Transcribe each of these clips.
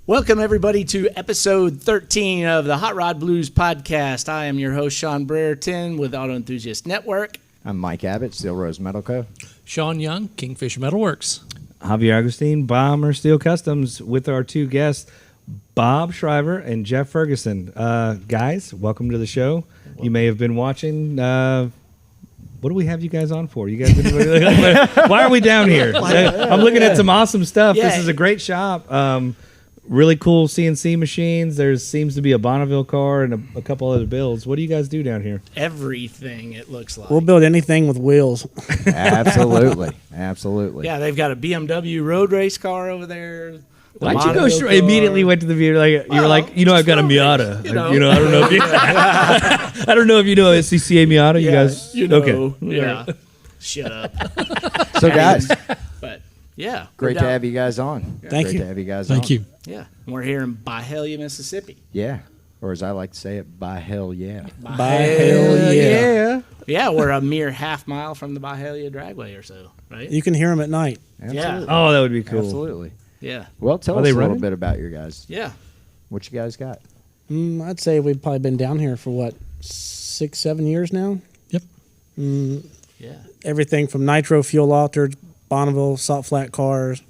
Welcome, everybody, to episode 13 of the Hot Rod Blues podcast. I am your host, Shawn Brereton, with Auto Enthusiast Network. I'm Mike Abbott, Steel Rose Metal Co. Shawn Young, Kingfish Metalworks. Javier Augustine, Bomber Steel Customs, with our two guests, Bob Schreiber and Jeff Ferguson. Guys, welcome to the show. You may have been watching. What do we have you guys on for? You guys been, why are we down here? I'm looking at some awesome stuff. Yeah. This is a great shop. Really cool CNC machines. There seems to be a Bonneville car and a couple other builds. What do you guys do down here? Everything, it looks like. We'll build anything with wheels. Absolutely. Absolutely. Yeah, they've got a BMW road race car over there. Why'd you go straight? Immediately went to the view. Like you were like, I've got a Miata. I don't know if you. I don't know if you know a CCA Miata. You guys, okay? Yeah. Shut up. So, guys, But yeah, great to have you guys on. Thank Great you. to have you guys on. Thank you. Yeah, we're here in Byhalia, Mississippi. Yeah. Or as I like to say it, by hell yeah. By hell yeah. Yeah, we're a mere half mile from the Byhalia Dragway or so, right? You can hear them at night. Absolutely. Oh, that would be cool. Absolutely. Yeah, Well, tell Are us they a little running? bit about your guys. yeah. What you guys got? I'd say we've probably been down here for, 6-7 years now? Yep. Yeah. Everything from nitro fuel altered, Bonneville, salt flat cars,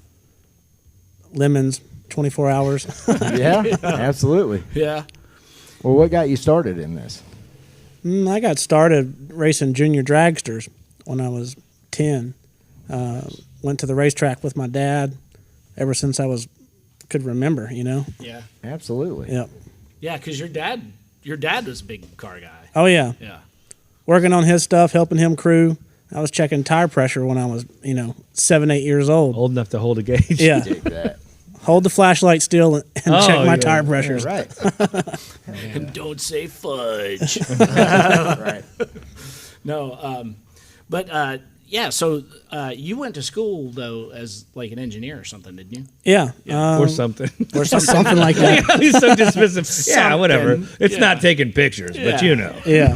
lemons, 24 hours. Yeah, absolutely. Yeah. Well, what got you started in this? I got started racing junior dragsters when I was 10. Went to the racetrack with my dad ever since I could remember, Yeah. Absolutely. Yep. Yeah, because your dad was a big car guy. Oh, yeah. Yeah. Working on his stuff, helping him crew. I was checking tire pressure when I was, 7, 8 years old. Old enough to hold a gauge. Yeah. Dig that. Hold the flashlight still and check my tire pressures. Yeah, right. And don't say fudge. Right. No, but yeah. So you went to school though as like an engineer or something, didn't you? Yeah. Or something. Or something like that. He's so dismissive. Yeah, whatever. It's Yeah. not taking pictures, but Yeah.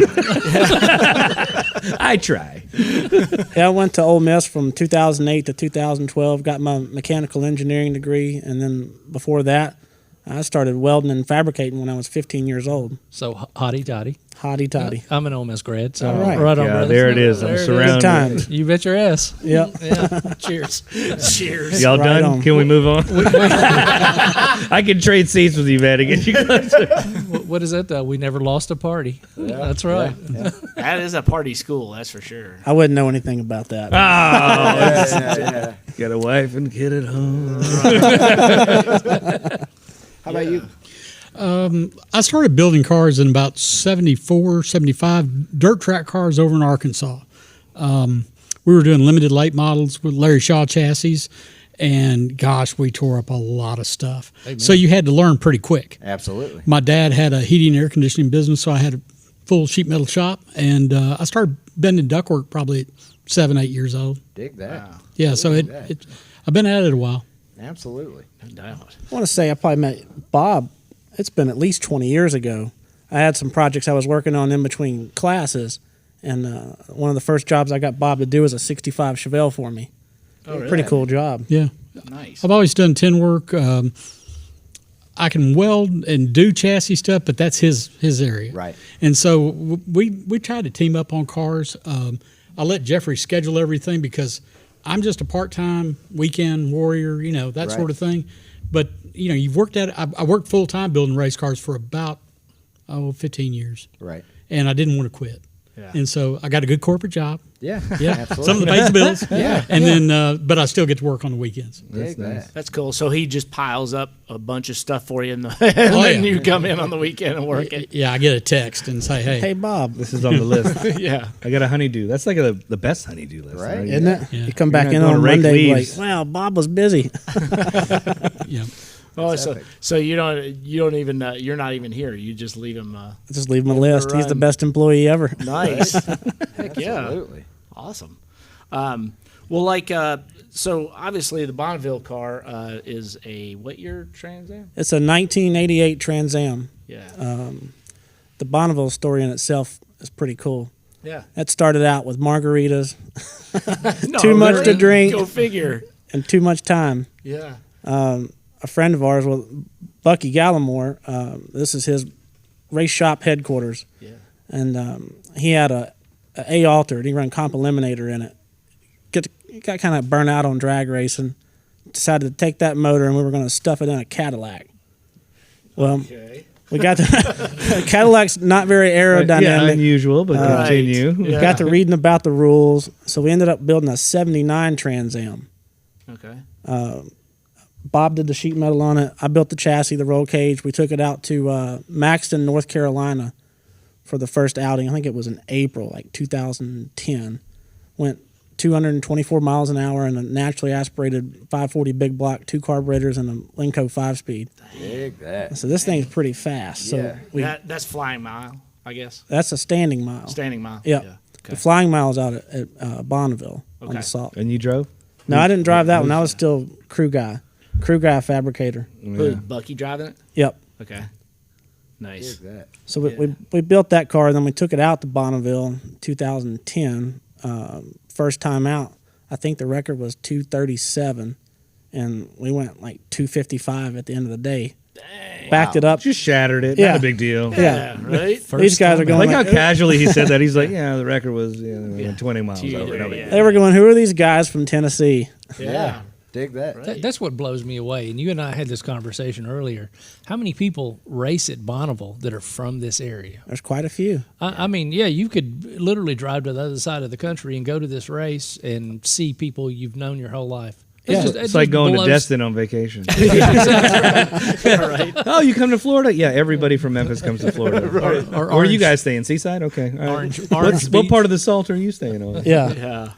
I try. Yeah, I went to Ole Miss from 2008 to 2012, got my mechanical engineering degree, and then before that, I started welding and fabricating when I was 15 years old. So, hotty toddy. Hotty toddy. I'm an Ole Miss grad, so All right. right on. Yeah, brother. there it is. I'm There it is. surrounded. Good times. You bet your ass. Yep. Yeah. Cheers. Cheers. Y'all Right done? on. Can we move on? I can trade seats with you, man, to get you closer. What is that? We never lost a party. That's right. That is a party school, that's for sure. I wouldn't know anything about that. Oh, Yeah. got a wife and kid at home. How about you? I started building cars in about 74, 75, dirt track cars over in Arkansas. We were doing limited late models with Larry Shaw chassis, and gosh, we tore up a lot of stuff. Amen. So you had to learn pretty quick. Absolutely. My dad had a heating and air conditioning business, so I had a full sheet metal shop, and I started bending ductwork probably at 7, 8 years old. Dig that. Yeah, so I've been at it a while. Absolutely. No doubt. I want to say I probably met Bob. It's been at least 20 years ago. I had some projects I was working on in between classes, and one of the first jobs I got Bob to do was a 65 Chevelle for me. Oh, really? Pretty cool job. Yeah. Nice. I've always done tin work. I can weld and do chassis stuff, but that's his area. Right. And so we tried to team up on cars. I let Jeffrey schedule everything because I'm just a part-time weekend warrior, that Right. sort of thing. But, you've worked at it. I worked full-time building race cars for about, 15 years. Right. And I didn't want to quit. Yeah. And so I got a good corporate job. Yeah. Yeah. Absolutely. Something that pays the bills. Yeah. And then, but I still get to work on the weekends. Dig that. That's cool. So he just piles up a bunch of stuff for you, and then yeah. you come in on the weekend and work it. Yeah, I get a text and say, Hey, Bob, This is on the list. Yeah. I got a honeydew. That's like the best honeydew list. Right. isn't it? Yeah. You come You're back not in going on to rake Monday like, leaves. wow, Bob was busy. yeah. Oh, That's so epic. so you don't even you're not even here. You just leave him. Just leave him a list. He's the run. best employee ever. Nice. Heck yeah. Absolutely. Awesome. So obviously the Bonneville car is a what year Trans Am? It's a 1988 Trans Am. Yeah. The Bonneville story in itself is pretty cool. yeah. That started out with margaritas No, too much to drink. Go figure. and too much time. Yeah. I a friend of ours, Bucky Gallimore. This is his race shop headquarters. Yeah. And he had a A Alter, and he ran Comp Eliminator in it. Got kind of burnt out on drag racing. Decided to take that motor, and we were going to stuff it in a Cadillac. Well, we got to Cadillac's not very aerodynamic. Yeah, unusual, but continue. We got to reading about the rules, so we ended up building a '79 Trans Am. Okay. Bob did the sheet metal on it. I built the chassis, the roll cage. We took it out to Maxton, North Carolina for the first outing. I think it was in April, like 2010. Went 224 miles an hour in a naturally aspirated 540 big block, 2 carburetors, and a Lenco 5-speed. Dig that. So this thing's pretty fast. So Yeah. That's flying mile, I guess. that's a standing mile. Standing mile. Yep. Yeah. Okay. The flying mile's out at Bonneville on Okay. the salt. And you drove? No, I didn't drive that one. I was still crew guy fabricator. Who, Bucky driving it? Yep. Okay. Nice. Dig that. So we built that car, and then we took it out to Bonneville in 2010. First time out, I think the record was 237, and we went like 255 at the end of the day. Dang. Backed it up. Just shattered it. Yeah. Not a big deal. Yeah. Right? These guys are I going like how like, casually he said that. He's like, yeah, the record was 20 miles over. No big Yeah. they were going, who are these guys from Tennessee? Yeah. Dig that. That's what blows me away. And you and I had this conversation earlier. How many people race at Bonneville that are from this area? There's quite a few. I mean, yeah, you could literally drive to the other side of the country and go to this race and see people you've known your whole life. Yeah. It's like going to Destin on vacation. Right. Oh, you come to Florida? Yeah, everybody from Memphis comes to Florida. Or Where are you guys staying? Seaside? Okay. All right. Orange What Beach. part of the Salt are you staying on? Yeah. Yeah.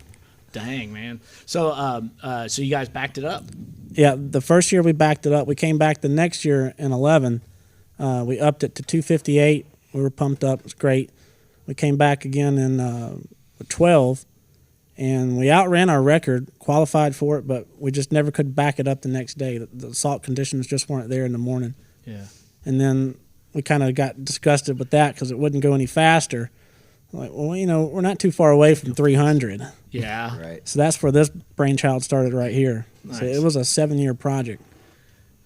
Dang, man. So, so you guys backed it up. Yeah, the first year we backed it up. We came back the next year in 11. We upped it to 258. We were pumped up. It was great. We came back again in 12, and we outran our record, qualified for it, but we just never could back it up the next day. The salt conditions just weren't there in the morning. Yeah. And then we kind of got disgusted with that because it wouldn't go any faster. Like, well, you know, we're not too far away from 300. Yeah. Right. So that's where this brainchild started right here. Nice. So it was a 7-year project.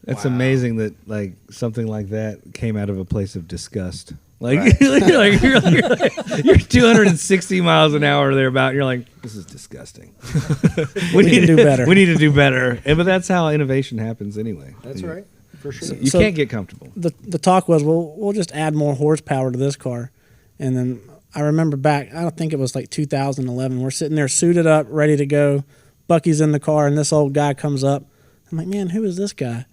That's Wow. amazing that like something like that came out of a place of disgust. Like, you're 260 miles an hour thereabout. And you're like, this is disgusting. We need to do better. We need to do better. But that's how innovation happens anyway. That's right. For sure. You So- can't get comfortable. The talk was, well, we'll just add more horsepower to this car. And then I remember back, I don't think it was like 2011. We're sitting there suited up, ready to go. Bucky's in the car, and this old guy comes up. I'm like, man, who is this guy?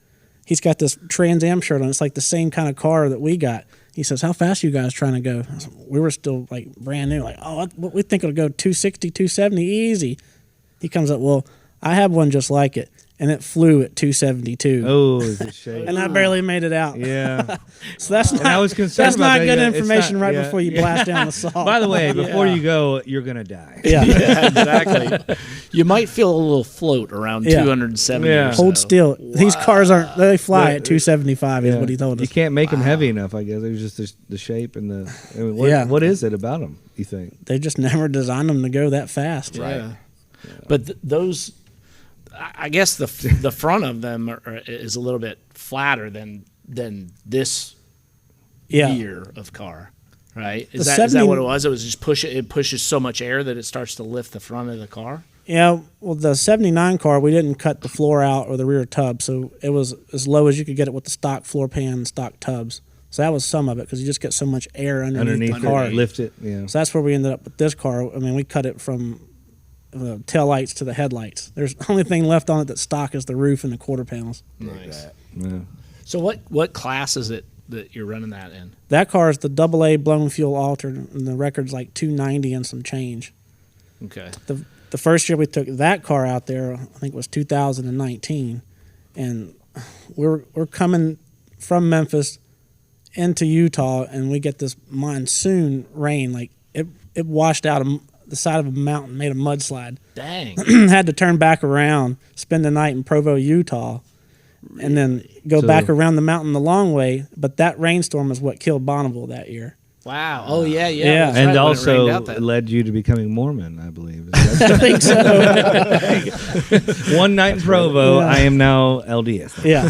He's got this Trans Am shirt on. It's like the same kind of car that we got. He says, how fast are you guys trying to go? I said, we were still like brand new. Like, oh, we think it'll go 260, 270 easy. He comes up, well, I have one just like it. And it flew at 272. Oh, is it shade? And I barely made it out. Yeah. So that's not, I was concerned that's about not that. good Yeah, it's information not- right yeah. before you blast down the salt. By the way, before you go, you're going to die. Yeah. Yeah, exactly. You might feel a little float around Yeah. 270 Yeah. or so. Hold still. These cars aren't, they fly at 275 is Yeah. what he told You us. can't make them heavy enough, I guess. It was just the shape and the. I mean, Yeah. What is it about them, you think? They just never designed them to go that fast. Yeah. But those, I guess the front of them is a little bit flatter than this Yeah. year of car, right? The Is that 70 what it was? It was just it pushes so much air that it starts to lift the front of the car. Yeah. Well, the 79 car, we didn't cut the floor out or the rear tub. So it was as low as you could get it with the stock floor pan and stock tubs. So that was some of it because you just get so much air underneath the car. it, lift it. Yeah. So that's where we ended up with this car. I mean, we cut it from the tail lights to the headlights. There's the only thing left on it that's stock is the roof and the quarter panels. Nice. Yeah. So what class is it that you're running that in? That car is the AA blown fuel altered, and the record's like 290 and some change. Okay. The first year we took that car out there, I think it was 2019, and we're coming from Memphis into Utah, and we get this monsoon rain. Like it washed out the side of a mountain, made a mudslide. Dang. Had to turn back around, spend the night in Provo, Utah, and then go So- back around the mountain the long way. But that rainstorm is what killed Bonneville that year. Wow. Oh yeah, yeah. Yeah. that's And right, when it also rained out that- led you to becoming Mormon, I believe. I think so. One night in Provo, Yeah. I am now LDS. Yeah.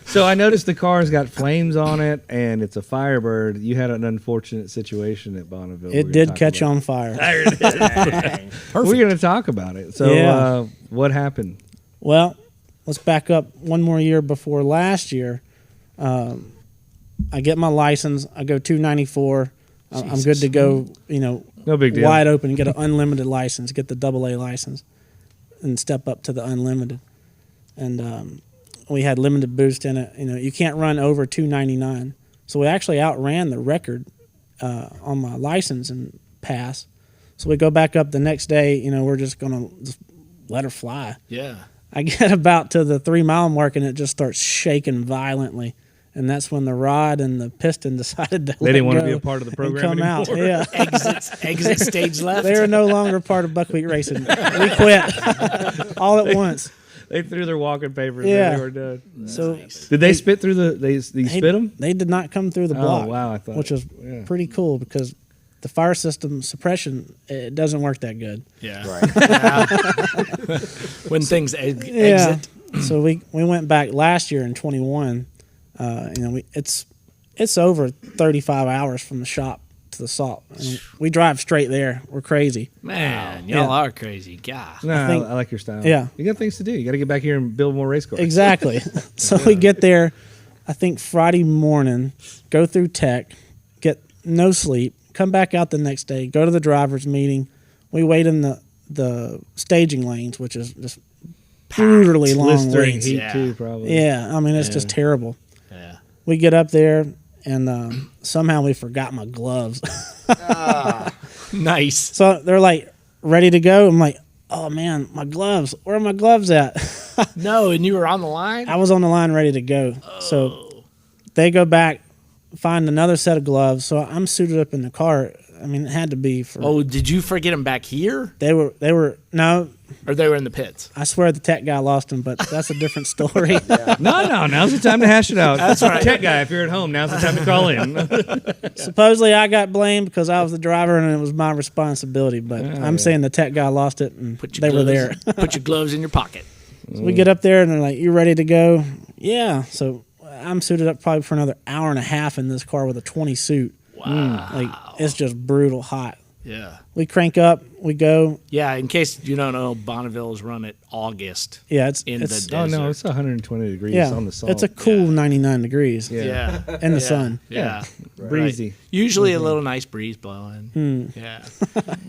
So I noticed the car's got flames on it, and it's a Firebird. You had an unfortunate situation at Bonneville. It did catch on fire. We're going to talk about it. So Yeah. what happened? Well, let's back up one more year before last year. I get my license. I go 294. I'm good to go, No big deal. wide open, get an unlimited license, get the AA license, and step up to the unlimited. And we had limited boost in it. You can't run over 299. So we actually outran the record on my license and pass. So we go back up the next day. We're just going to just let her fly. Yeah. I get about to the 3 mile mark and it just starts shaking violently. And that's when the rod and the piston decided to They didn't want to go be a part of the and program come out. anymore. Yeah. Exit stage left. They are no longer part of buckwheat racing. We quit all at once. They threw their walking papers. Yeah. And they were done. So Did they spit through they spit them? they did not come through the block. Oh, wow. I thought, which was yeah. pretty cool because the fire system suppression, it doesn't work that good. Yeah. Right. When things Yeah. exit. So we went back last year in 21. It's over 35 hours from the shop to the salt. We drive straight there. We're crazy. Man, y'all are crazy. God. No, think- I like your style. Yeah. You got things to do. You got to get back here and build more race cars. Exactly. So we get there, I think Friday morning, go through tech, get no sleep, come back out the next day, go to the driver's meeting. We wait in the staging lanes, which is just brutally long Blistering waits. heat Yeah. too, probably. Yeah, I mean, it's just terrible. Yeah. We get up there, and somehow we forgot my gloves. Nice. So they're like, ready to go. I'm like, oh, man, my gloves. Where are my gloves at? No, and you were on the line? I was on the line ready to go. So they go back, find another set of gloves. So I'm suited up in the car. I mean, it had to be for. Oh, did you forget them back here? They were no. Or they were in the pits? I swear the tech guy lost them, but that's a different story. No, now's the time to hash it out. That's right. Tech guy, if you're at home, now's the time to call in. Supposedly I got blamed because I was the driver and it was my responsibility. But I'm saying the tech guy lost it and Put your they were there. gloves- Put your gloves in your pocket. So we get up there and they're like, "You ready to go?" Yeah. So I'm suited up probably for another hour and a half in this car with a 20 suit. Wow. Like it's just brutal hot. Yeah. We crank up, we go. Yeah, in case you don't know, Bonneville is run at August Yeah, it's in it's, the Oh, desert. no, it's 120 degrees yeah, on the salt. it's a cool 99 degrees Yeah. in the sun. Yeah. breezy. Usually a little nice breeze blowing. Yeah.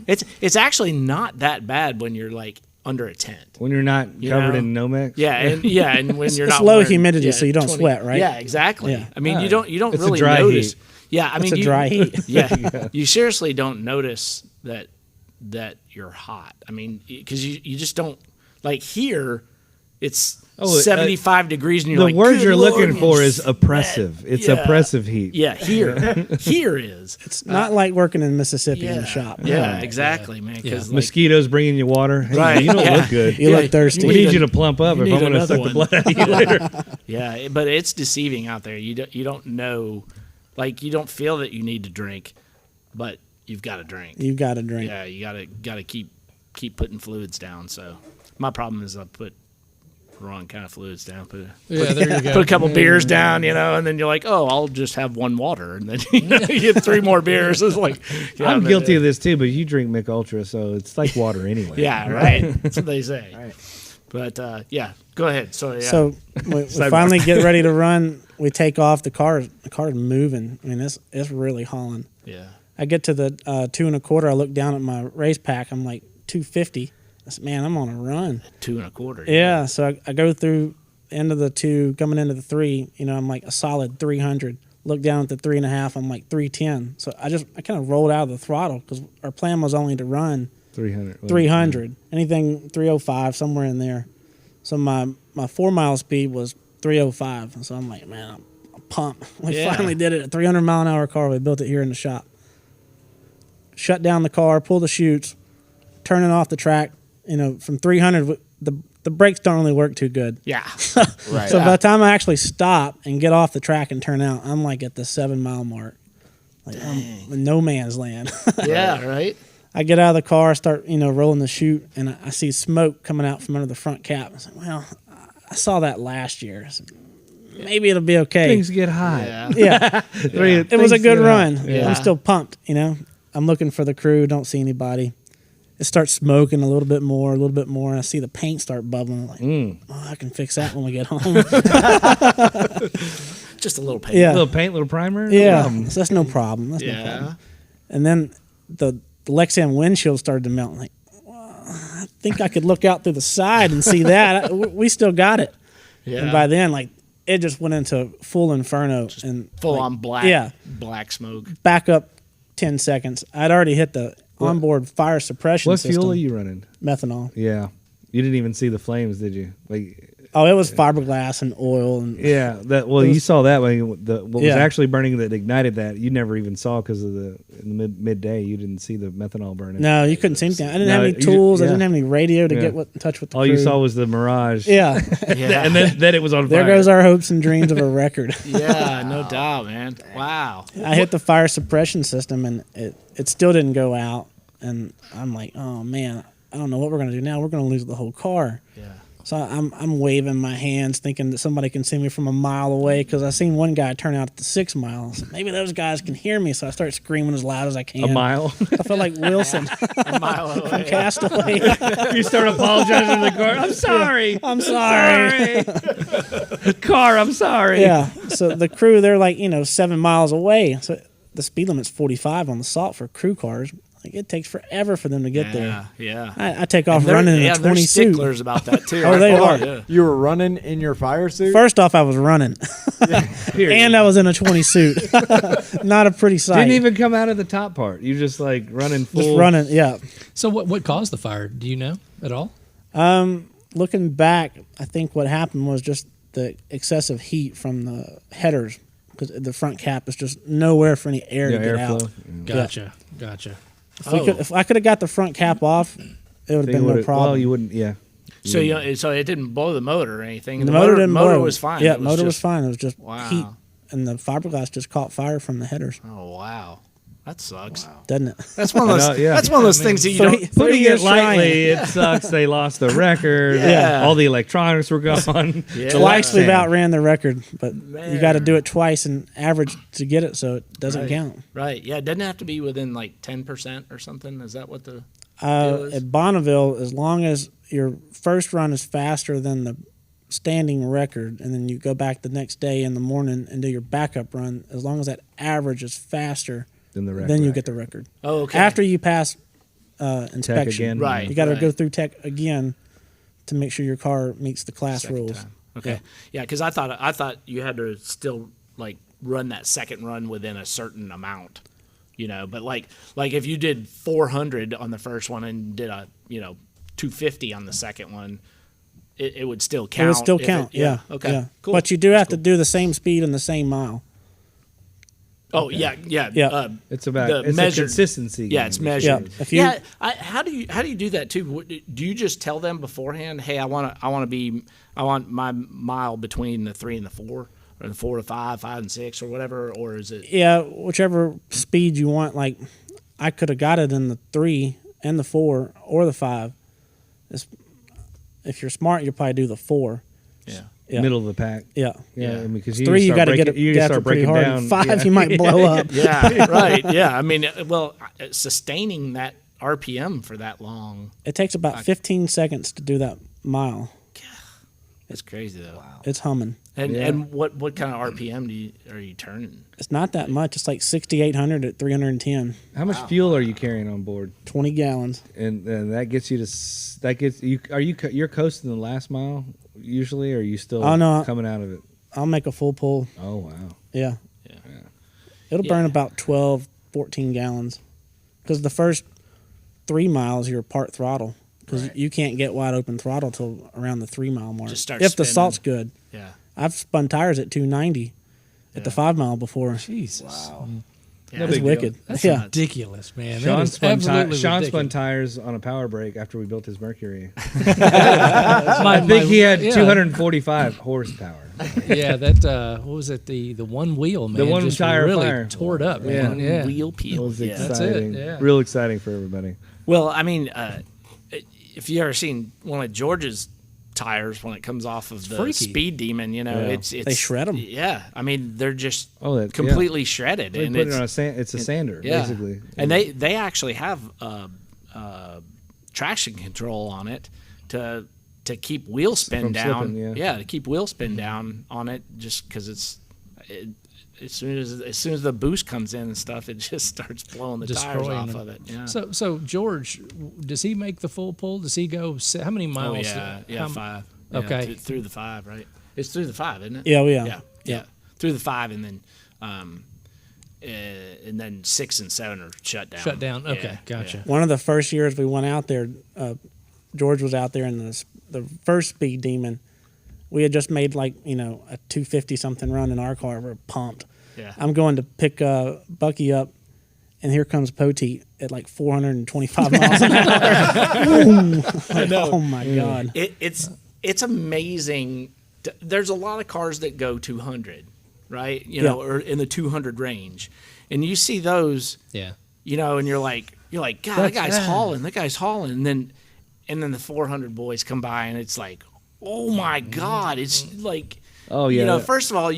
It's actually not that bad when you're like under a tent. When you're not You covered know? in Nomex. And when you're it's not low wearing- humidity, so you don't sweat, right? Yeah, exactly. Yeah. I mean, you don't It's a really dry notice. heat. Yeah, I mean, It's a dry heat. Yeah, you seriously don't notice that you're hot. I mean, because you just don't like here. It's 75 degrees, and you're The like, word "Good you're Lord, looking I'm for is sweating." oppressive. It's Yeah. oppressive heat. Yeah, here is. It's not like working in Mississippi in Yeah, the shop. yeah, exactly, man. Because Mosquitoes bringing you water. Hey, Right. You don't Yeah. look good. You Yeah, look thirsty. We need need a- you to plump up you if need I'm going to another suck the one. blood out of you later. yeah, but it's deceiving out there. You don't know, like you don't feel that you need to drink, but you've got to drink. You got to drink. Yeah, you gotta keep putting fluids down. So my problem is I put the wrong kind of fluids down. Put There you go. a couple beers down, and then you're like, oh, I'll just have one water, and then you get 3 more beers. It's like I'm guilty of this too, but you drink Mick Ultra, so it's like water anyway. Yeah, right. That's what they say. But yeah, go ahead. So yeah, So we finally get ready to run. We take off. The car's moving. I mean, it's really hauling. yeah. I get to the 2 1/4. I look down at my race pack. I'm like 250. I said, man, I'm on a run. 2 1/4. Yeah. So I go through the end of the 2, coming into the 3. I'm like a solid 300. Look down at the 3.5. I'm like 310. So I kind of rolled out of the throttle because our plan was only to run 300. 300. Anything 305, somewhere in there. So my 4 mile speed was 305. So I'm like, man, I'm pumped. We Yeah. finally did it. A 300 mile an hour car. We built it here in the shop. Shut down the car, pull the chutes, turn it off the track. From 300, the brakes don't really work too good. Yeah. Right. So by the time I actually stop and get off the track and turn out, I'm like at the 7 mile mark. Like I'm in no man's land. Yeah, right. I get out of the car, start rolling the chute, and I see smoke coming out from under the front cap. I was like, well, I saw that last year. So maybe it'll be okay. Things get hot. Yeah. Yeah, it was a Things good get run. hot. Yeah. I'm still pumped. I'm looking for the crew. Don't see anybody. It starts smoking a little bit more, and I see the paint start bubbling. I'm like, I can fix that when we get home. Just a little pain. Yeah. Little paint, little primer. Yeah, Um, so that's no problem. That's no Yeah. problem. And then the Lexan windshield started to melt. I'm like, well, I think I could look out through the side and see that. We still got it. Yeah. And by then, it just went into full inferno and Full on black. Yeah. Black smoke. back up 10 seconds. I'd already hit the onboard fire suppression what system. fuel are you running? Methanol. Yeah. You didn't even see the flames, did you? Oh, it was fiberglass and oil and Yeah, you saw that when what was Yeah. actually burning that ignited that you never even saw because of in the midday you didn't see the methanol burning. no, you couldn't see anything. I didn't have No, any you tools. ju- I yeah. didn't have any radio to Yeah. get in touch with the All crew. you saw was the mirage. Yeah. Yeah. and then it was on There fire. goes our hopes and dreams of a record. Yeah, no doubt, man. Wow. I hit the fire suppression system and it still didn't go out. And I'm like, oh man, I don't know what we're gonna do now. We're gonna lose the whole car. Yeah. So I'm waving my hands, thinking that somebody can see me from a mile away because I seen one guy turn out at the 6 mile. So maybe those guys can hear me. So I start screaming as loud as I can. a mile. I feel like Wilson A mile away. Castaway. You start apologizing to the car. I'm sorry. I'm sorry. Car, I'm sorry. Yeah. So the crew, they're like 7 miles away. So the speed limit's 45 on the salt for crew cars. Like it takes forever for them to get there. Yeah. I take off They're- running in yeah, a they're 20 suit. sticklers about that too. Oh, they are. Yeah. You were running in your fire suit? First off, I was running, and I was in a 20 suit. Not a pretty sight. Didn't even come out of the top part. You just running full. Just running, yeah. So what caused the fire? Do you know at all? Looking back, I think what happened was just the excessive heat from the headers, because the front cap is just nowhere for any air to get out. Airflow. Gotcha. If I could have got the front cap off, it would have been no problem. Well, you wouldn't. Yeah. So so it didn't blow the motor or anything. The motor didn't blow. was fine. Yeah, It motor was just- fine. It was just Wow. heat, and the fiberglass just caught fire from the headers, Oh wow, that sucks. doesn't it? That's one of those. I know, yeah. That's one of those things that you Three- don't. three Putting years it lightly, trying. it sucks. They lost the record. Yeah. All the electronics were gone. Yeah. Twice we've Lexan. outran the record, but you got to do it twice and average to get it, so it doesn't Right. count. Right. Yeah. It doesn't have to be within 10% or something. Is that what the deal is? At Bonneville, as long as your first run is faster than the standing record, and then you go back the next day in the morning and do your backup run, as long as that average is faster, Than the record. then you get the record. Oh, okay. After you pass inspection, again. Right. you got to right. go through tech again to make sure your car meets the class Second rules. time. Okay. Yeah, because I thought you had to still run that second run within a certain amount, But if you did 400 on the first one and did a 250 on the second one, it would still count. It would still if count. Yeah. Okay. Yeah. Cool. But you do have to do the same speed and the same mile. Oh yeah. Yeah. It's about the it's measured- a consistency. Yeah, game. it's measured. Yeah, if you- how do you do that too? Do you just tell them beforehand? Hey, I want my mile between the 3 and the 4, or the 4 to 5, 5 and 6, or whatever, or is it? Yeah, whichever speed you want. Like, I could have got it in the 3 and the 4 or the 5. If you're smart, you'll probably do the 4. Yeah. Yeah. Middle of the pack. Yeah. Yeah, Yeah. I mean, because 3, you got to get it You after start pretty breaking hard. down. 5, yeah. you might blow up. Yeah, right. Yeah, I mean, sustaining that RPM for that long, It takes about 15 seconds to do that mile. that's crazy though. Wow. It's humming. And what kind of RPM are you turning? It's not that much. It's like 6,800 at 310, How much fuel are you carrying on board? 20 gallons. And that gets you to that gets you. You're coasting the last mile usually, or are you still Oh, no. coming out of it? I'll make a full pull. Oh wow. Yeah. Yeah. It'll burn about 12, 14 gallons. Because the first 3 miles, you're part throttle. Because you can't get wide open throttle till around the 3 mile mark. Just start if the spinning. salt's good. Yeah. I've spun tires at 290 at the 5 mile before. Jesus. Wow. Yeah, No It's big wicked. deal. That's Yeah. ridiculous, man. Sean That is spun, absolutely Sean ridiculous. spun tires on a power brake after we built his Mercury. My- I think he had yeah. 245 horsepower. Yeah, that what was it? The one wheel, man. one just tire really fire. tore it up, Yeah. man. Yeah. Wheel It peel. was Yeah. exciting. yeah. Real exciting for everybody. Well, I mean, if you ever seen one of George's tires when it comes off of the freaky. Speed Demon, you know, Yeah. it's They shred 'em. Yeah, I mean, they're just Yeah. completely shredded, They and put it's it on a it's a sander, yeah. basically. And they actually have traction control on it to keep wheel spin From down. slipping, yeah. To keep wheel spin down on it, just because as soon as the boost comes in and stuff, it just starts blowing the tires Destroying off them. of it. Yeah. So George, does he make the full pull? Does he go? How many Oh miles? yeah, 5. Yeah, Okay. through the 5, right? It's through the 5, isn't it? Yeah, yeah. Yeah. Through the 5, and then 6 and 7 are shut down. Shut down. Okay, Yeah, gotcha. One of the first years we went out there, George was out there in the first Speed Demon. We had just made a 250 something run in our car. We're pumped. Yeah. I'm going to pick Bucky up, and here comes Poteet at 425 miles an hour. Boom. Oh my God! It's amazing. There's a lot of cars that go 200, right? You know, or in the 200 range, and you see those. Yeah. You know, and you're like, God, that guy's hauling. That guy's hauling, and then the 400 boys come by, and it's like, oh my God, it's like, Oh, yeah. You know, first of all,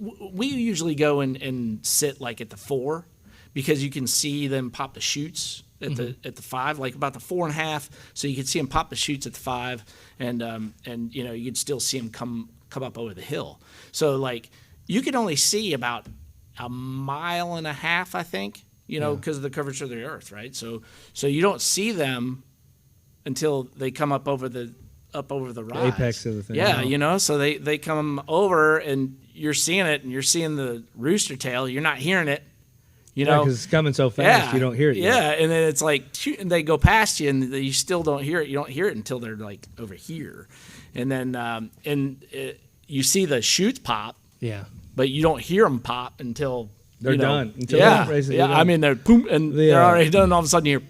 we usually go and sit at the 4 because you can see them pop the chutes at the 5, about the 4.5. So you can see them pop the chutes at the 5, and you could still see them come up over the hill. So you could only see about a mile and a half, I think, because of the curvature of the earth, right? So you don't see them until they come up over the rise. Apex of the thing. Yeah, so they come over and you're seeing it, and you're seeing the rooster tail. You're not hearing it, because it's coming so fast, you don't hear it yet. Yeah, and then it's and they go past you, and you still don't hear it. You don't hear it until they're over here, and then you see the chutes pop, Yeah. but you don't hear them pop until They're done. Until yeah, they're racing, yeah. they're I done. mean, they're boom, and they're already done. And all of a sudden, you hear.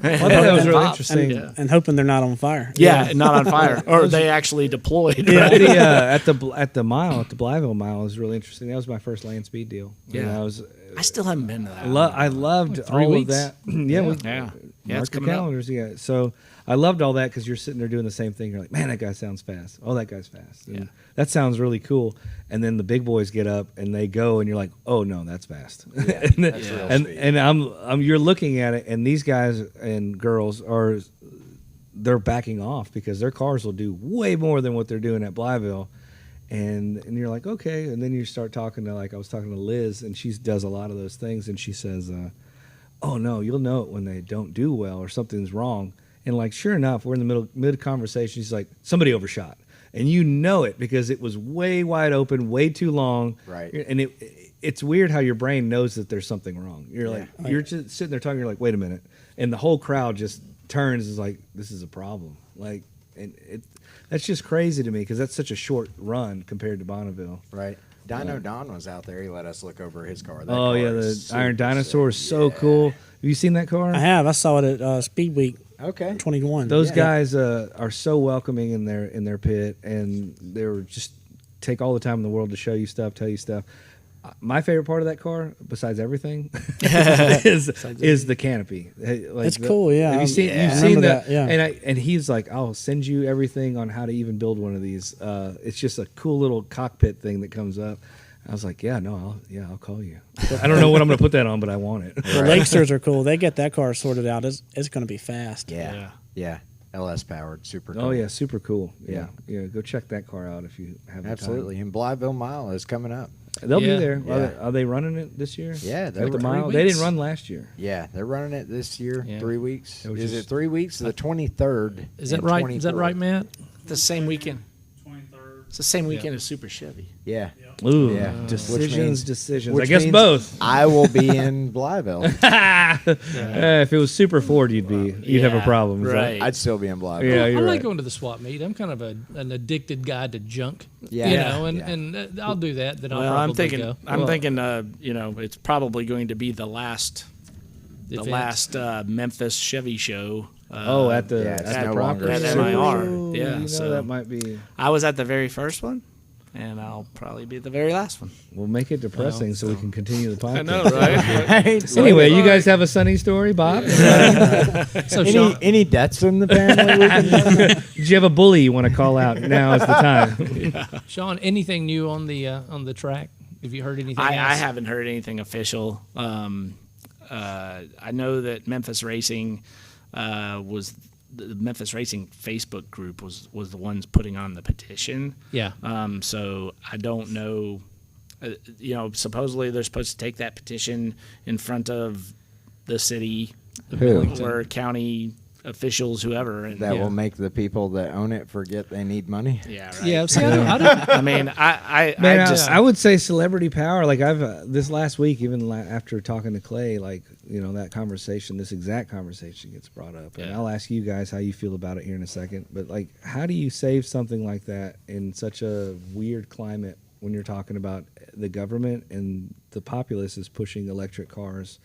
I thought that was really Pop. interesting. And hoping they're not on fire. Yeah, not on fire, or they actually deployed. Yeah, Right? at the Bonneville mile is really interesting. That was my first land speed deal. Yeah. I still haven't been to that. I loved 3 all weeks. of that. Yeah, Yeah, mark it's your coming up. calendars. Yeah, so I loved all that because you're sitting there doing the same thing. You're like, man, that guy sounds fast. Oh, that guy's fast. And that sounds really cool. And then the big boys get up and they go, and you're like, oh no, that's fast. and you're looking at it, and these guys and girls they're backing off because their cars will do way more than what they're doing at Blyville. And you're like, okay. And then you start talking to, I was talking to Liz, and she does a lot of those things. And she says, oh, no, you'll know it when they don't do well or something's wrong. And, sure enough, we're in the mid conversation. She's like, somebody overshot. And you know it because it was way wide open, way too long. Right. And it's weird how your brain knows that there's something wrong. You're you're just sitting there talking. You're like, wait a minute. And the whole crowd just turns and is like, this is a problem. That's just crazy to me because that's such a short run compared to Bonneville. Right. Dino Don was out there. He let us look over his car. That Oh, car yeah, the is Iron super Dinosaur is sick. so Yeah. cool. Have you seen that car? I have. I saw it at Speed Week Okay. 21. Those Yeah. guys are so welcoming in their pit, and they're just take all the time in the world to show you stuff, tell you stuff. My favorite part of that car, besides everything, is the canopy. It's cool, yeah. Have you seen? I You've remember seen that? that, yeah. And he's like, I'll send you everything on how to even build one of these. It's just a cool little cockpit thing that comes up. I was like, I'll call you. I don't know what I'm going to put that on, but I want it. The Lakesters are cool. They get that car sorted out. It's going to be fast. Yeah. Yeah. LS powered. Super cool. Oh yeah, super cool. Yeah. Yeah. Go check that car out if you have the Absolutely. And Blyville Mile is coming up. time. They'll Yeah. be there. Yeah. Are they running it this year? Yeah, they're At the 3 mile. They weeks. didn't run last year. Yeah, they're running it this year. Yeah. 3 weeks. It was Is just- it 3 weeks? The 23rd. Is that and right? Is that right, 24th. Matt? The same weekend. 23rd It's the same weekend as Super Chevy. Yeah. Ooh, Yeah. decisions. I Which guess means both. I will be in Blytheville. If it was Super Ford, you'd have a Yeah, problem. Is that- right. I'd still be in Blytheville. Yeah, I you're like right. going to the swap meet. I'm kind of an addicted guy to junk. Yeah. You Yeah. know, and, Yeah. and I'll do that. Then I'll Well, probably I'm thinking. go. I'm thinking. It's probably going to be the last Event. Memphis Chevy show. at the Yeah, it's at no the longer proper at Super MIR. Show. Yeah, you know, so- that might be. I was at the very first one, and I'll probably be at the very last one. We'll make it depressing so we can continue the podcast. right? Anyway, you guys have a sunny story, Bob? So Sean, Any deaths in the family? Did you have a bully you want to call out? Now is the time. Sean, anything new on the track? Have you heard anything? I else? haven't heard anything official. I know that Memphis Racing was the Memphis Racing Facebook group was the ones putting on the petition. Yeah. So I don't know. Supposedly they're supposed to take that petition in front of the city or county officials, whoever. And That will make the people that own it forget they need money. yeah, right. Yeah. See, I don't. I mean, Man, just I would say celebrity power. Like I've this last week, even after talking to Clay, like that conversation, this exact conversation gets brought up, and Yeah. I'll ask you guys how you feel about it here in a second. But like, how do you save something like that in such a weird climate when you're talking about the government and the populace is pushing electric cars?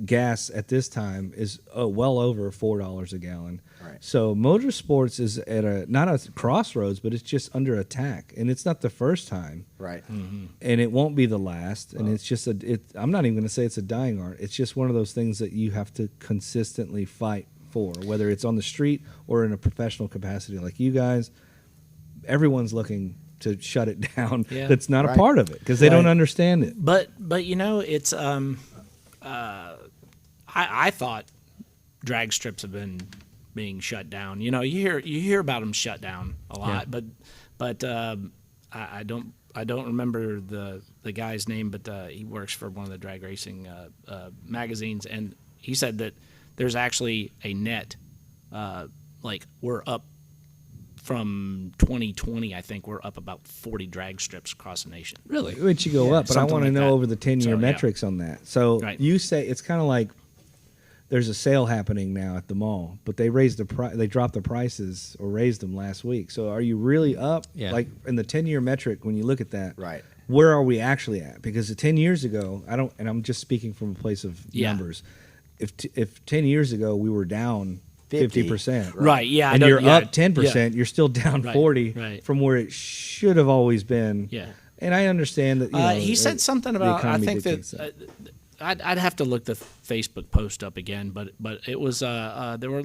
Gas at this time is well over $4 a gallon. Right. So motorsports is at not a crossroads, but it's just under attack, and it's not the first time, Right. and it won't be the last. And it's just I'm not even going to say it's a dying art. It's just one of those things that you have to consistently fight for, whether it's on the street or in a professional capacity like you guys. Everyone's looking to shut it down. Yeah. That's not a Right. part of it because they don't understand it. But it's I thought drag strips have been being shut down. You hear about them shut down a lot, but I don't remember the guy's name, but he works for one of the drag racing magazines, and he said that there's actually a net we're up from 2020, I think we're up about 40 drag strips across the nation. Really? Which you go up, but I something want to like know that. over the 10-year So, yeah. metrics on that. So Right. you say it's kind of like there's a sale happening now at the mall, but they raised they dropped the prices or raised them last week. So are you really up? Yeah. Like in the 10-year metric, when you look at that, Right. where are we actually at? Because 10 years ago, and I'm just speaking from a place of Yeah. numbers. If 10 years ago we were down 50%, Right, yeah. and you're up 10%, you're still down Right, 40 right. from where it should have always been. Yeah. And I understand that. He said something the about. I economy think dictates that I'd have to look the Facebook post up again, but it was there were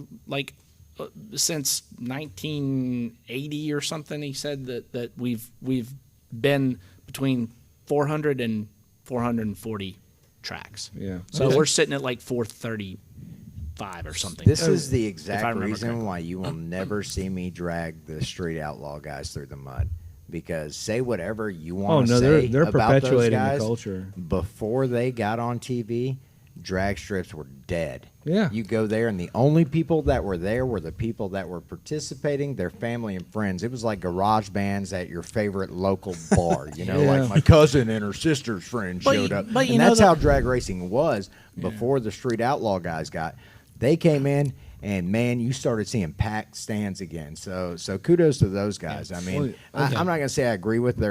since 1980 or something. He said that we've been between 400 and 440 tracks. Yeah. So we're sitting at like 435 or something. This is the If I exact remember reason correctly. why you will never see me drag the street outlaw guys through the mud. Because say whatever you want to say they're about those perpetuating guys, the culture. before they got on TV, drag strips were dead. Yeah. You go there, and the only people that were there were the people that were participating, their family and friends. It was like garage bands at your favorite local bar. Yeah. Like my cousin and her sister's friend But showed you- up. but you And know that's the- how drag racing was before the street outlaw guys got. They came in, and man, you started seeing packed stands again. So kudos to those guys. I mean, I'm not gonna say I agree with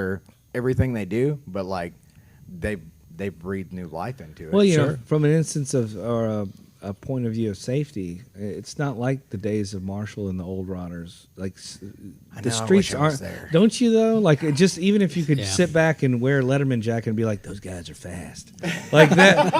everything they do, but like they breathed new life into it. Well, you know, from an instance of or a point of view of safety, it's not like the days of Marshall and the old rodders. Like I the know, I streets wish I was aren't. there. Don't you though? Like it just even if you could Yeah. sit back and wear a Letterman jacket and be like, those guys are fast, like that.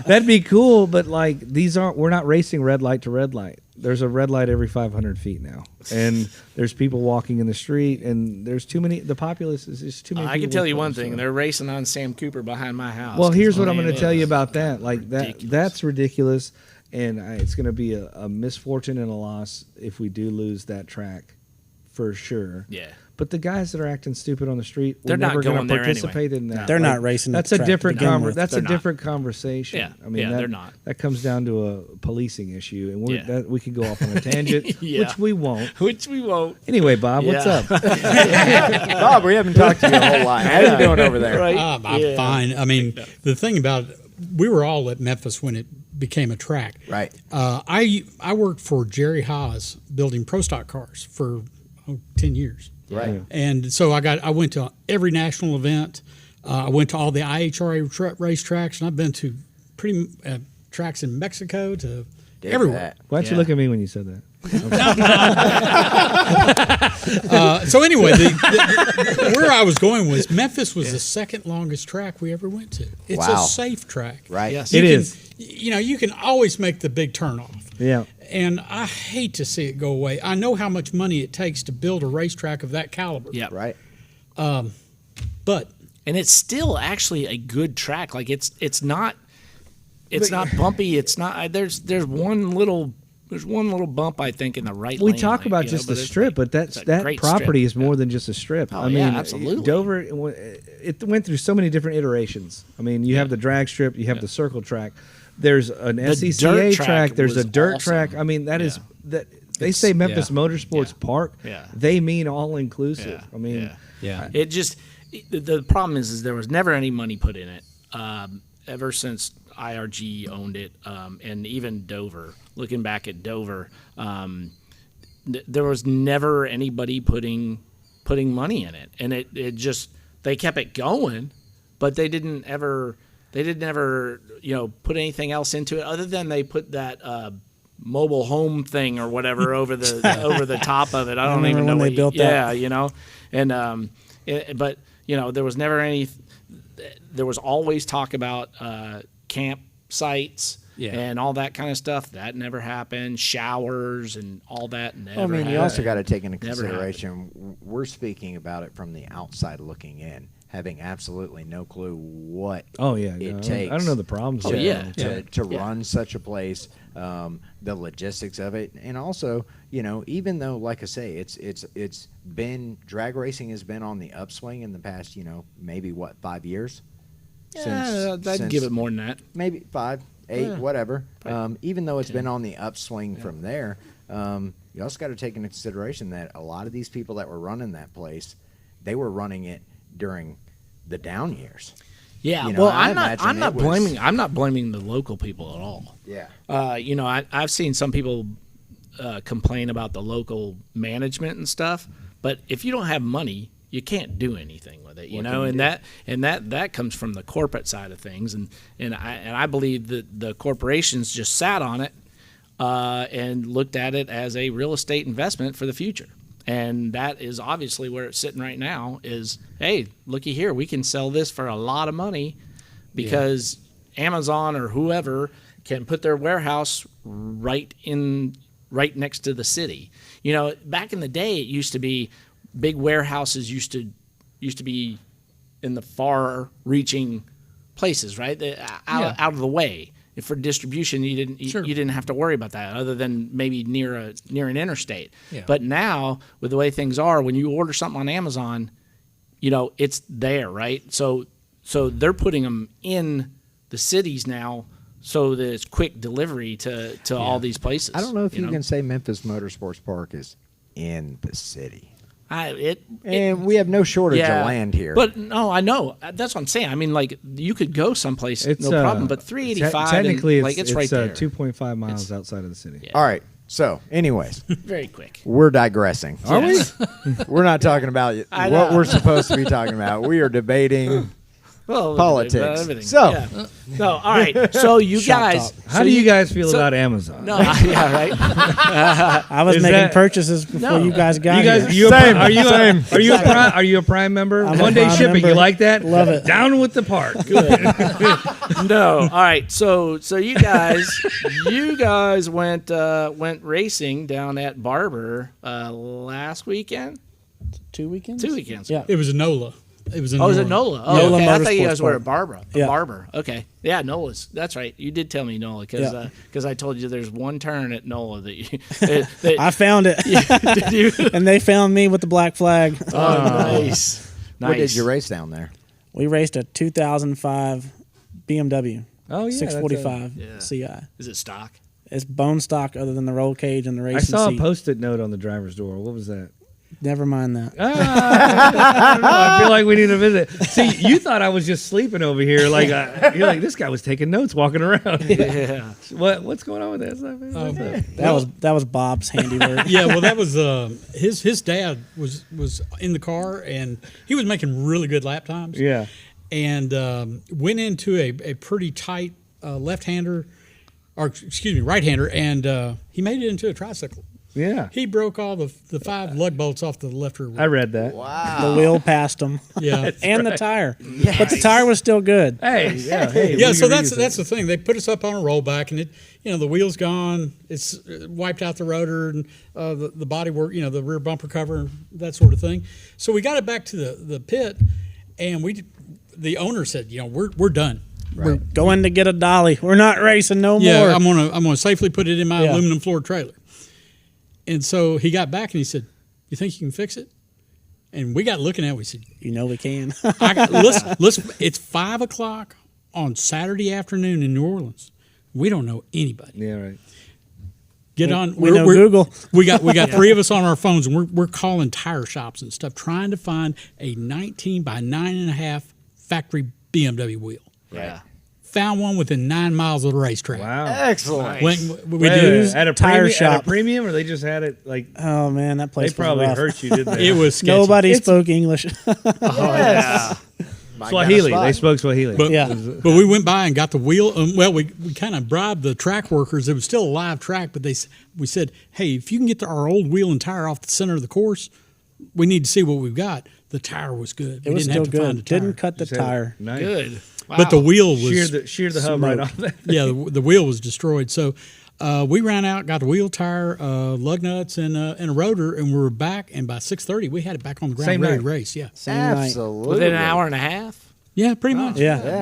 That'd be cool. But like we're not racing red light to red light. There's a red light every 500 feet now, and there's people walking in the street, and there's too many. The populace is just too many. I can people tell with you one cars, thing: so. they're racing on Sam Cooper behind my house. Well, 'cause here's what my I'm going to name tell you is about that. Like ridiculous. that's ridiculous, and it's going to be a misfortune and a loss if we do lose that track for sure. Yeah. But the guys that are acting stupid on the street, They're we're not never going going to there participate anyway. in that. They're not racing the That's a track to different begin with. They're not. different conversation. Yeah. I mean, Yeah, that, they're not. That comes down to a policing issue, and Yeah. we could go off on a tangent, Yeah. which we won't. Which we won't. Anyway, Bob, what's Yeah. up? Bob, we haven't talked to you a whole lot. How you doing over there? Right. I'm Yeah. fine. I mean, the thing about it, we were all at Memphis when it became a track. Right. I worked for Jerry Haas building pro stock cars for 10 years. Right. And so I went to every national event. I went to all the IHRA race tracks, and I've been to pretty tracks in Mexico to Dig everywhere. that. Why'd you Yeah. look at me when you said that? So anyway, where I was going was Memphis was the second longest track we ever went to. It's Wow. a safe track. Right. Yes. You It can- is. You know, you can always make the big turnoff. Yeah. And I hate to see it go away. I know how much money it takes to build a racetrack of that caliber. Yeah. Right. But And it's still actually a good track. Like it's not bumpy. It's not. There's one little bump I think in the right. We lane, talk like, about you know, just the but it's strip, like- but it's a that great property strip. is more than just a strip. Oh, I mean, yeah, absolutely. Dover, it went through so many different iterations. I mean, you have the drag strip, you have the circle track. There's an SCCA dirt track. track There's a was dirt awesome. track. I mean, that is Yeah. that. They say Memphis Motorsports Park. Yeah. They mean all inclusive. Yeah. I mean, Yeah. It just the problem is there was never any money put in it ever since IRG owned it, and even Dover. Looking back at Dover, there was never anybody putting money in it, and it just they kept it going, but they didn't ever put anything else into it other than they put that mobile home thing or whatever over the top of it. I don't even know when they built that. Yeah, you know, and but you know there was never any. There was always talk about campsites and all that kind of stuff. That never happened. Showers and all that never. I mean, you happened. also got to take into Never consideration we're speaking about it from the outside looking in, having absolutely no clue what it takes. I don't know the problems. Oh, yeah. to run such a place, the logistics of it, and also even though, like I say, it's been drag racing has been on the upswing in the past maybe 5 years. Yeah, I'd give it more than that. Maybe 5, 8, whatever. Even though it's been on the upswing from there, you also got to take into consideration that a lot of these people that were running that place, they were running it during the down years. Yeah, Well, I'm not blaming the local people at all. Yeah. I've seen some people complain about the local management and stuff, but if you don't have money, you can't do anything with it, and that comes from the corporate side of things, and I believe that the corporations just sat on it and looked at it as a real estate investment for the future. And that is obviously where it's sitting right now is, hey, looky here, we can sell this for a lot of money because Amazon or whoever can put their warehouse right next to the city. Back in the day, it used to be big warehouses used to be in the far-reaching places, right? Out of the way. For distribution, you didn't have to worry about that, other than maybe near an interstate. Yeah. But now, with the way things are, when you order something on Amazon, it's there, right? So they're putting them in the cities now, so that it's quick delivery to all these places. I don't know if you can say Memphis Motorsports Park is in the city. And we have no shortage of land here. But no, I know. That's what I'm saying. I mean, like, you could go someplace, no problem, but 385, technically, it's right there. 2.5 miles outside of the city. Yeah. All right. So, anyways, Very quick. we're digressing. Are we? We're not talking about what we're supposed to be talking about. We are debating Well, politics. everything. So- Yeah. No, all right. So you guys, How do you guys feel about Amazon? No, yeah, right. I was Is making that- purchases before you guys got You guys, here. are you a Prime member? I'm a One day Prime shipping, member. you like that? Love it. Down with the park. No, all right. So you guys went racing down at Barber last weekend. 2 weekends. 2 weekends. Yeah. it was a NOLA. It was in Oh, is it New NOLA? Orleans. Oh, NOLA okay. I thought you Motorsports guys were Park. at Barbara. Yeah. Barber. Okay. Yeah, NOLA's. That's right. You did tell me NOLA because I told you there's one turn at NOLA that you. that, I found it, did you? and they found me with the black flag. Oh, nice. What did you race down there? We raced a 2005 BMW Oh yeah, 645 Yeah. CI. Is it stock? It's bone stock other than the roll cage and the racing I saw seat. a Post-it note on the driver's door. What was that? Never mind that. I don't know. I feel like we need to visit. See, you thought I was just sleeping over here. Like you're like, this guy was taking notes walking around. Yeah. What's going on with that stuff? What's up? That was Bob's handiwork. Yeah, well, that was his dad was in the car, and he was making really good lap times. Yeah. And went into a pretty tight left-hander, or excuse me, right-hander, and he made it into a tricycle. Yeah. He broke all the 5 lug bolts off the left rear wheel. I read that. Wow. The wheel passed him. Yeah. And the tire. But the tire was still good. Hey, yeah, hey. Yeah, we so can that's reuse the thing. They put us up on a rollback, and the wheel's gone. It's wiped out the rotor and the body work, the rear bumper cover and that sort of thing. So we got it back to the pit, and the owner said, we're done. We're going to get a dolly. We're not racing no Yeah, more. I'm gonna safely put it in my Yeah. aluminum floor trailer. And so he got back and he said, "You think you can fix it?" And we got looking at it. We said, You know we can. listen, it's 5:00 on Saturday afternoon in New Orleans. We don't know anybody. Yeah, right. Get on. we know Google. We got 3 of us on our phones, and we're calling tire shops and stuff, trying to find a 19 by 9.5 factory BMW wheel. Yeah. Found one within 9 miles of the racetrack. Wow. Excellent. We did. At a Tire premium, shop. At a premium, or they just had it like Oh man, that place they probably was rough. hurt you, didn't they? It was sketchy. Nobody spoke English. Yeah. Swahili. They spoke Swahili. But, Yeah. but we went by and got the wheel. We kind of bribed the track workers. It was still a live track, but we said, hey, if you can get our old wheel and tire off the center of the course, we need to see what we've got. The tire was good. It was didn't still have to find good. a tire. Didn't cut the Just had it. tire. Nice. Good. Wow. But the wheel was Sheared the hub right off that. yeah, the wheel was destroyed. So we ran out, got the wheel, tire, lug nuts, and a rotor, and we were back. And by 6:30, we had it back on the ground, Same ready night. to race. Yeah, Absolutely. Within an hour and a half. yeah, pretty much. Yeah. Yeah.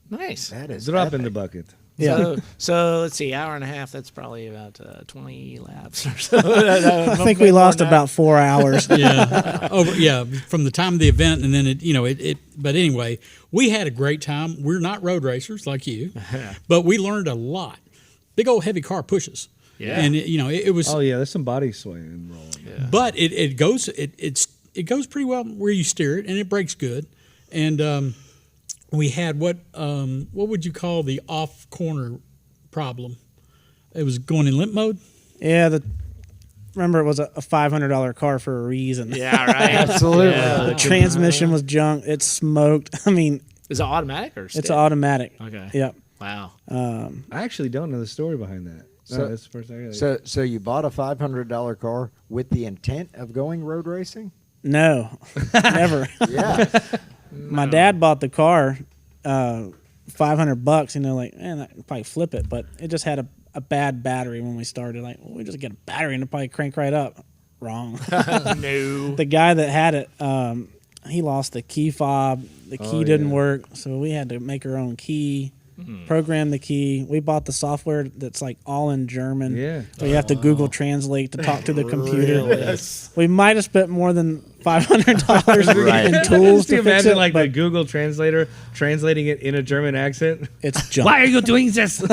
Nice. That is Drop in epic. the bucket. Yeah. So let's see, hour and a half. That's probably about 20 laps or so. I think we lost about 4 hours. Yeah, from the time of the event, and then it. But anyway, we had a great time. We're not road racers like you, but we learned a lot. Big old heavy car pushes. Yeah. And it was. Oh yeah, there's some body swaying and rolling. But it goes goes pretty well where you steer it, and it brakes good. And we had what would you call the off corner problem? It was going in limp mode. Yeah, remember it was a $500 car for a reason. Yeah, right. Absolutely. The transmission was junk. It smoked. I mean, Is it automatic or it's stick? automatic. Okay. Yep. Wow. I actually don't know the story behind that. So- That's the first I heard it. So you bought a $500 car with the intent of going road racing? No, never. Yeah. My dad bought the car, $500. Like, man, I could probably flip it, but it just had a bad battery when we started. Like, well, we just get a battery and it'll probably crank right up. Wrong. No. The guy that had it, he lost the key fob. The key didn't work, so we had to make our own key. Program the key. We bought the software that's like all in German. Yeah. So you have to Google Translate to talk to the computer. We might have spent more than $500 Right. in tools Just to fix imagine it. like but the Google translator translating it in a German accent. it's junk. Why are you doing this?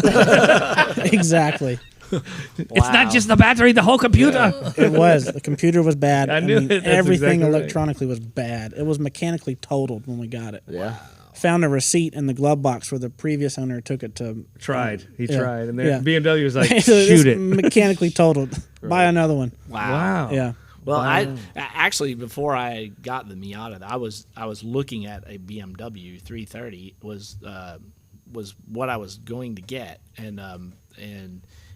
Exactly. It's not just the battery, the whole computer. It was. The computer was bad. I knew it. That's everything exactly right. electronically was bad. It was mechanically totaled when we got it. Yeah. Found a receipt in the glove box where the previous owner took it to. Tried. He Yeah. tried. And then Yeah. BMW was like, So it's shoot it. mechanically totaled. Buy another one. Wow. Wow. Yeah. Well, I actually before I got the Miata, I was looking at a BMW 330 was what I was going to get, and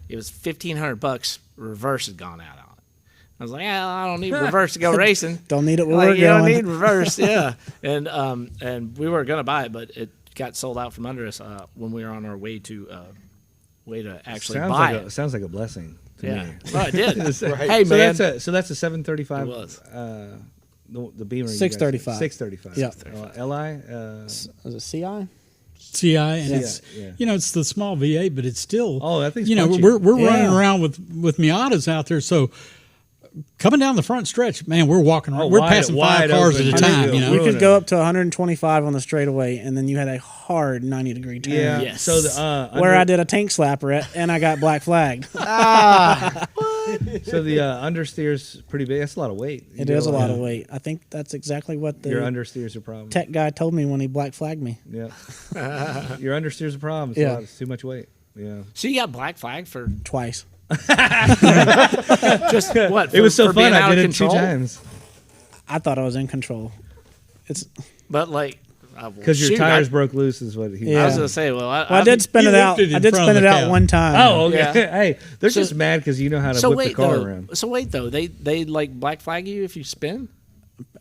it was $1,500. Reverse had gone out on it. I was like, yeah, I don't need reverse to go racing. Don't need it where Like, we're you don't going. need reverse, yeah. And we were gonna buy it, but it got sold out from under us when we were on our way to actually buy it. Sounds like a blessing to Yeah, me. well, it did. Right. Hey, man, So that's a 735 It was. the Beamer? 635. 635. Yeah. Li. Is it CI? CI, and it's yeah. it's the small V8, but it's still. Oh, that thing's we're punchy. running around with Miatas out there, so. Coming down the front stretch, man, we're walking around. We're passing 5 cars at a time. You could go up to 125 on the straightaway, and then you had a hard 90-degree turn. Yeah. Yes. So where I did a tank slapper at, and I got black flagged. So the understeer's pretty big. That's a lot of weight. It is a lot of weight. I think that's exactly what Your the understeer's a problem. tech guy told me when he black flagged me. Yeah. Your understeer's a problem. It's Yeah. it's too much weight. Yeah. So you got black flag for Twice. just what? It was so for being fun. out I of did it 2 control? times. I thought I was in control. It's But like, Because your shoot, tires broke loose is what he. Yeah. I was gonna say, well, I did spin it out. lifted in I did front spin of it the out cab. one time. Oh, okay. Yeah. Hey, they're So- just mad because you know how to So whip wait the car though. around. So wait though. They like black flag you if you spin.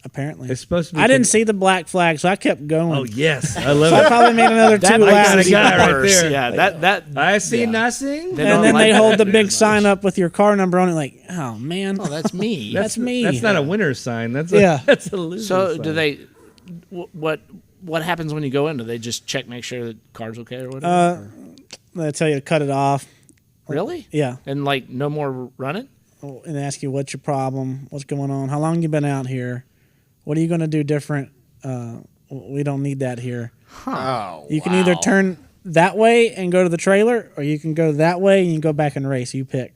Apparently. It's supposed to be. I didn't see the black flag, so I kept going. Oh yes, I love So I it. probably made another 2 kind laps. of guy right Worse. there. Yeah, that. I see yeah. nothing. They And don't then like they that hold the very big much. sign up with your car number on it, like, oh man, Oh, that's me. that's me. That's not a winner's sign. That's Yeah. That's a loser's So sign. do they? What happens when you go in? Do they just check, make sure the car's okay or whatever? They tell you to cut it off. Really? Yeah, And like no more running? and ask you what's your problem, what's going on, how long you been out here, what are you going to do different. We don't need that here. Oh, You can either turn that way and go to the trailer, or you can go that way and you go back and race. You pick.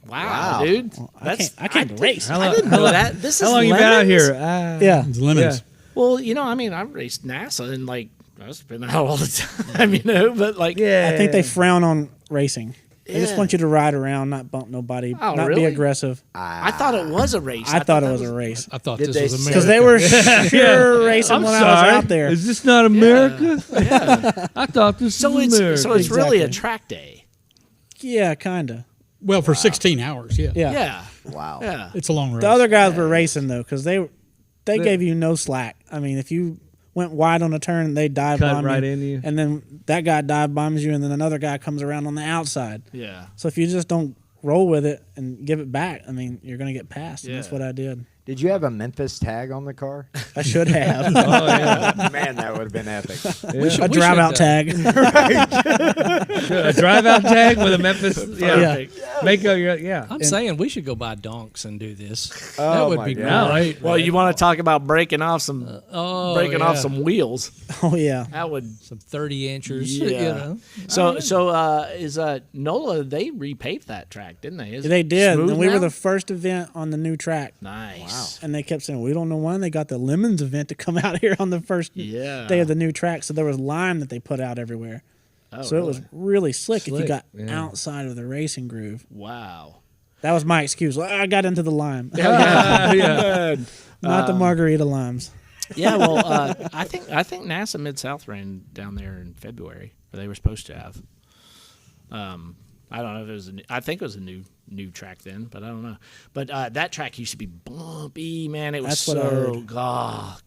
Wow, Wow. dude. I can't race. I didn't know that. This is How long you been out lemons? here? Yeah, It's lemons. Well, I mean, I raced NASA and like I was spinning out all the time, but like, Yeah. I think they frown on racing. They just Yeah. want you to ride around, not bump nobody, Oh, not be really? aggressive. I thought it was a race. I thought it that was a race I thought Did this they was say- America. because they were sure racing when I was out there. Is this not America? I thought this So was it's America. so it's really a Exactly. track day. Yeah, kinda. Well, for 16 hours, yeah. Yeah. Yeah, Wow. yeah. It's a long race. The other guys were racing though, because they gave you no slack. I mean, if you went wide on a turn, they dive Cut bomb right you, into you. and then that guy dive bombs you, and then another guy comes around on the outside. Yeah. So if you just don't roll with it and give it back, I mean, you're gonna get passed. And that's Yeah. what I did. Did you have a Memphis tag on the car? I should have Man, that would have been epic. a drive out tag. A drive-out tag with a Memphis. Yeah. Make your I'm saying we should go buy donks and do this. Oh, that would my be God. great. Well, you want to talk about breaking off some yeah. wheels? Oh yeah. That would. Some 30 inches. Yeah. You know. So is NOLA? They repaved that track, didn't they? Is They it did, smooth and we were now? the first event on the new track. Nice. And they kept saying, we don't know when they got the Lemons event to come out here on the first Yeah. day of the new track. So there was lime that they put out everywhere. Oh, So it was really slick if you Slick, got yeah. outside of the racing groove. Wow. That was my excuse. Well, I got into the lime, yeah. not the margarita limes. Yeah. Well, I think NASA Mid South ran down there in February, or they were supposed to have. I don't know if it was. I think it was a new track then, but I don't know. But that track used to be bumpy, man. It was That's what I heard.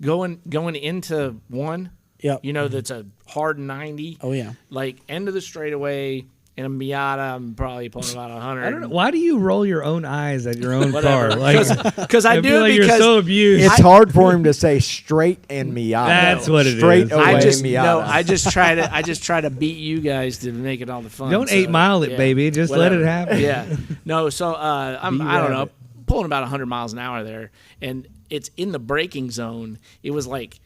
going into one. Yep. That's a hard 90. Oh yeah. Like end of the straightaway in a Miata, I'm probably pulling about 100. I don't know. Why do you roll your own eyes at your own Whatever. car? Like, Because I I do feel like because you're so abused. It's hard for him to say straight and Miata. That's what it Straight is. away I just Miata. I just try to beat you guys to make it all the fun. Don't 8 Mile it, yeah, baby. Just let it happen. Yeah. No. So I don't know, rabbit. pulling about 100 miles an hour there, and it's in the braking zone. It was like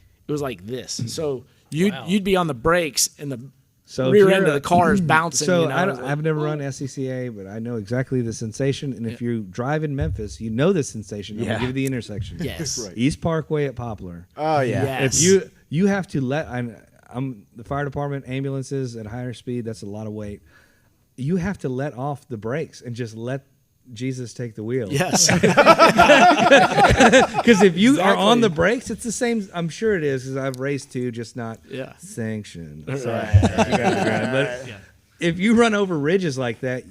this. So you'd be on the brakes and the So if rear you're end of a- the car is bouncing. So It's like, I've never run SCCA, but I know exactly the sensation. And if you drive in Memphis, you know the sensation. I'm Yeah. gonna give you the intersection. Yes. East Parkway at Poplar. Oh yeah. Yes. If you have to let I'm the fire department, ambulances at higher speed. That's a lot of weight. You have to let off the brakes and just let Jesus take the wheel. Yes. Because if you are on Exactly. the brakes, it's the same. I'm sure it is, because I've raced too, just not Yeah. sanctioned. Sorry. But if you run over ridges like that,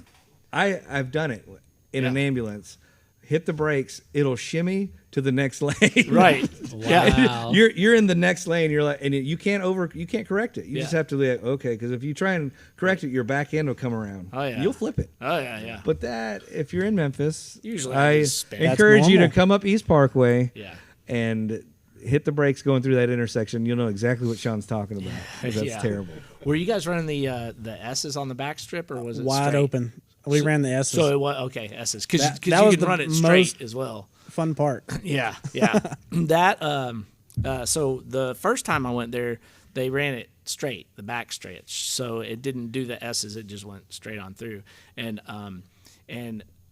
I've done it in an ambulance. Hit the brakes, it'll shimmy to the next lane. Right. Yeah. Wow. You're in the next lane. You're like, and you can't correct it. You Yeah. just have to be like, okay, because if you try and correct it, your back end will come around. Oh, yeah. You'll flip it. Oh yeah. Yeah. But that, if you're in Memphis, Usually I I just spin. encourage you to normal. come up East Parkway Yeah. and hit the brakes going through that intersection, you'll know exactly what Sean's talking about. 'Cause that's Yeah. terrible. Were you guys running the S's on the back strip, or was it Wide straight? open. We ran the S's. So it was okay, S's, because That you was can the run it straight most- as well. Fun part. Yeah. So the first time I went there, they ran it straight, the back stretch. So it didn't do the S's; it just went straight on through. And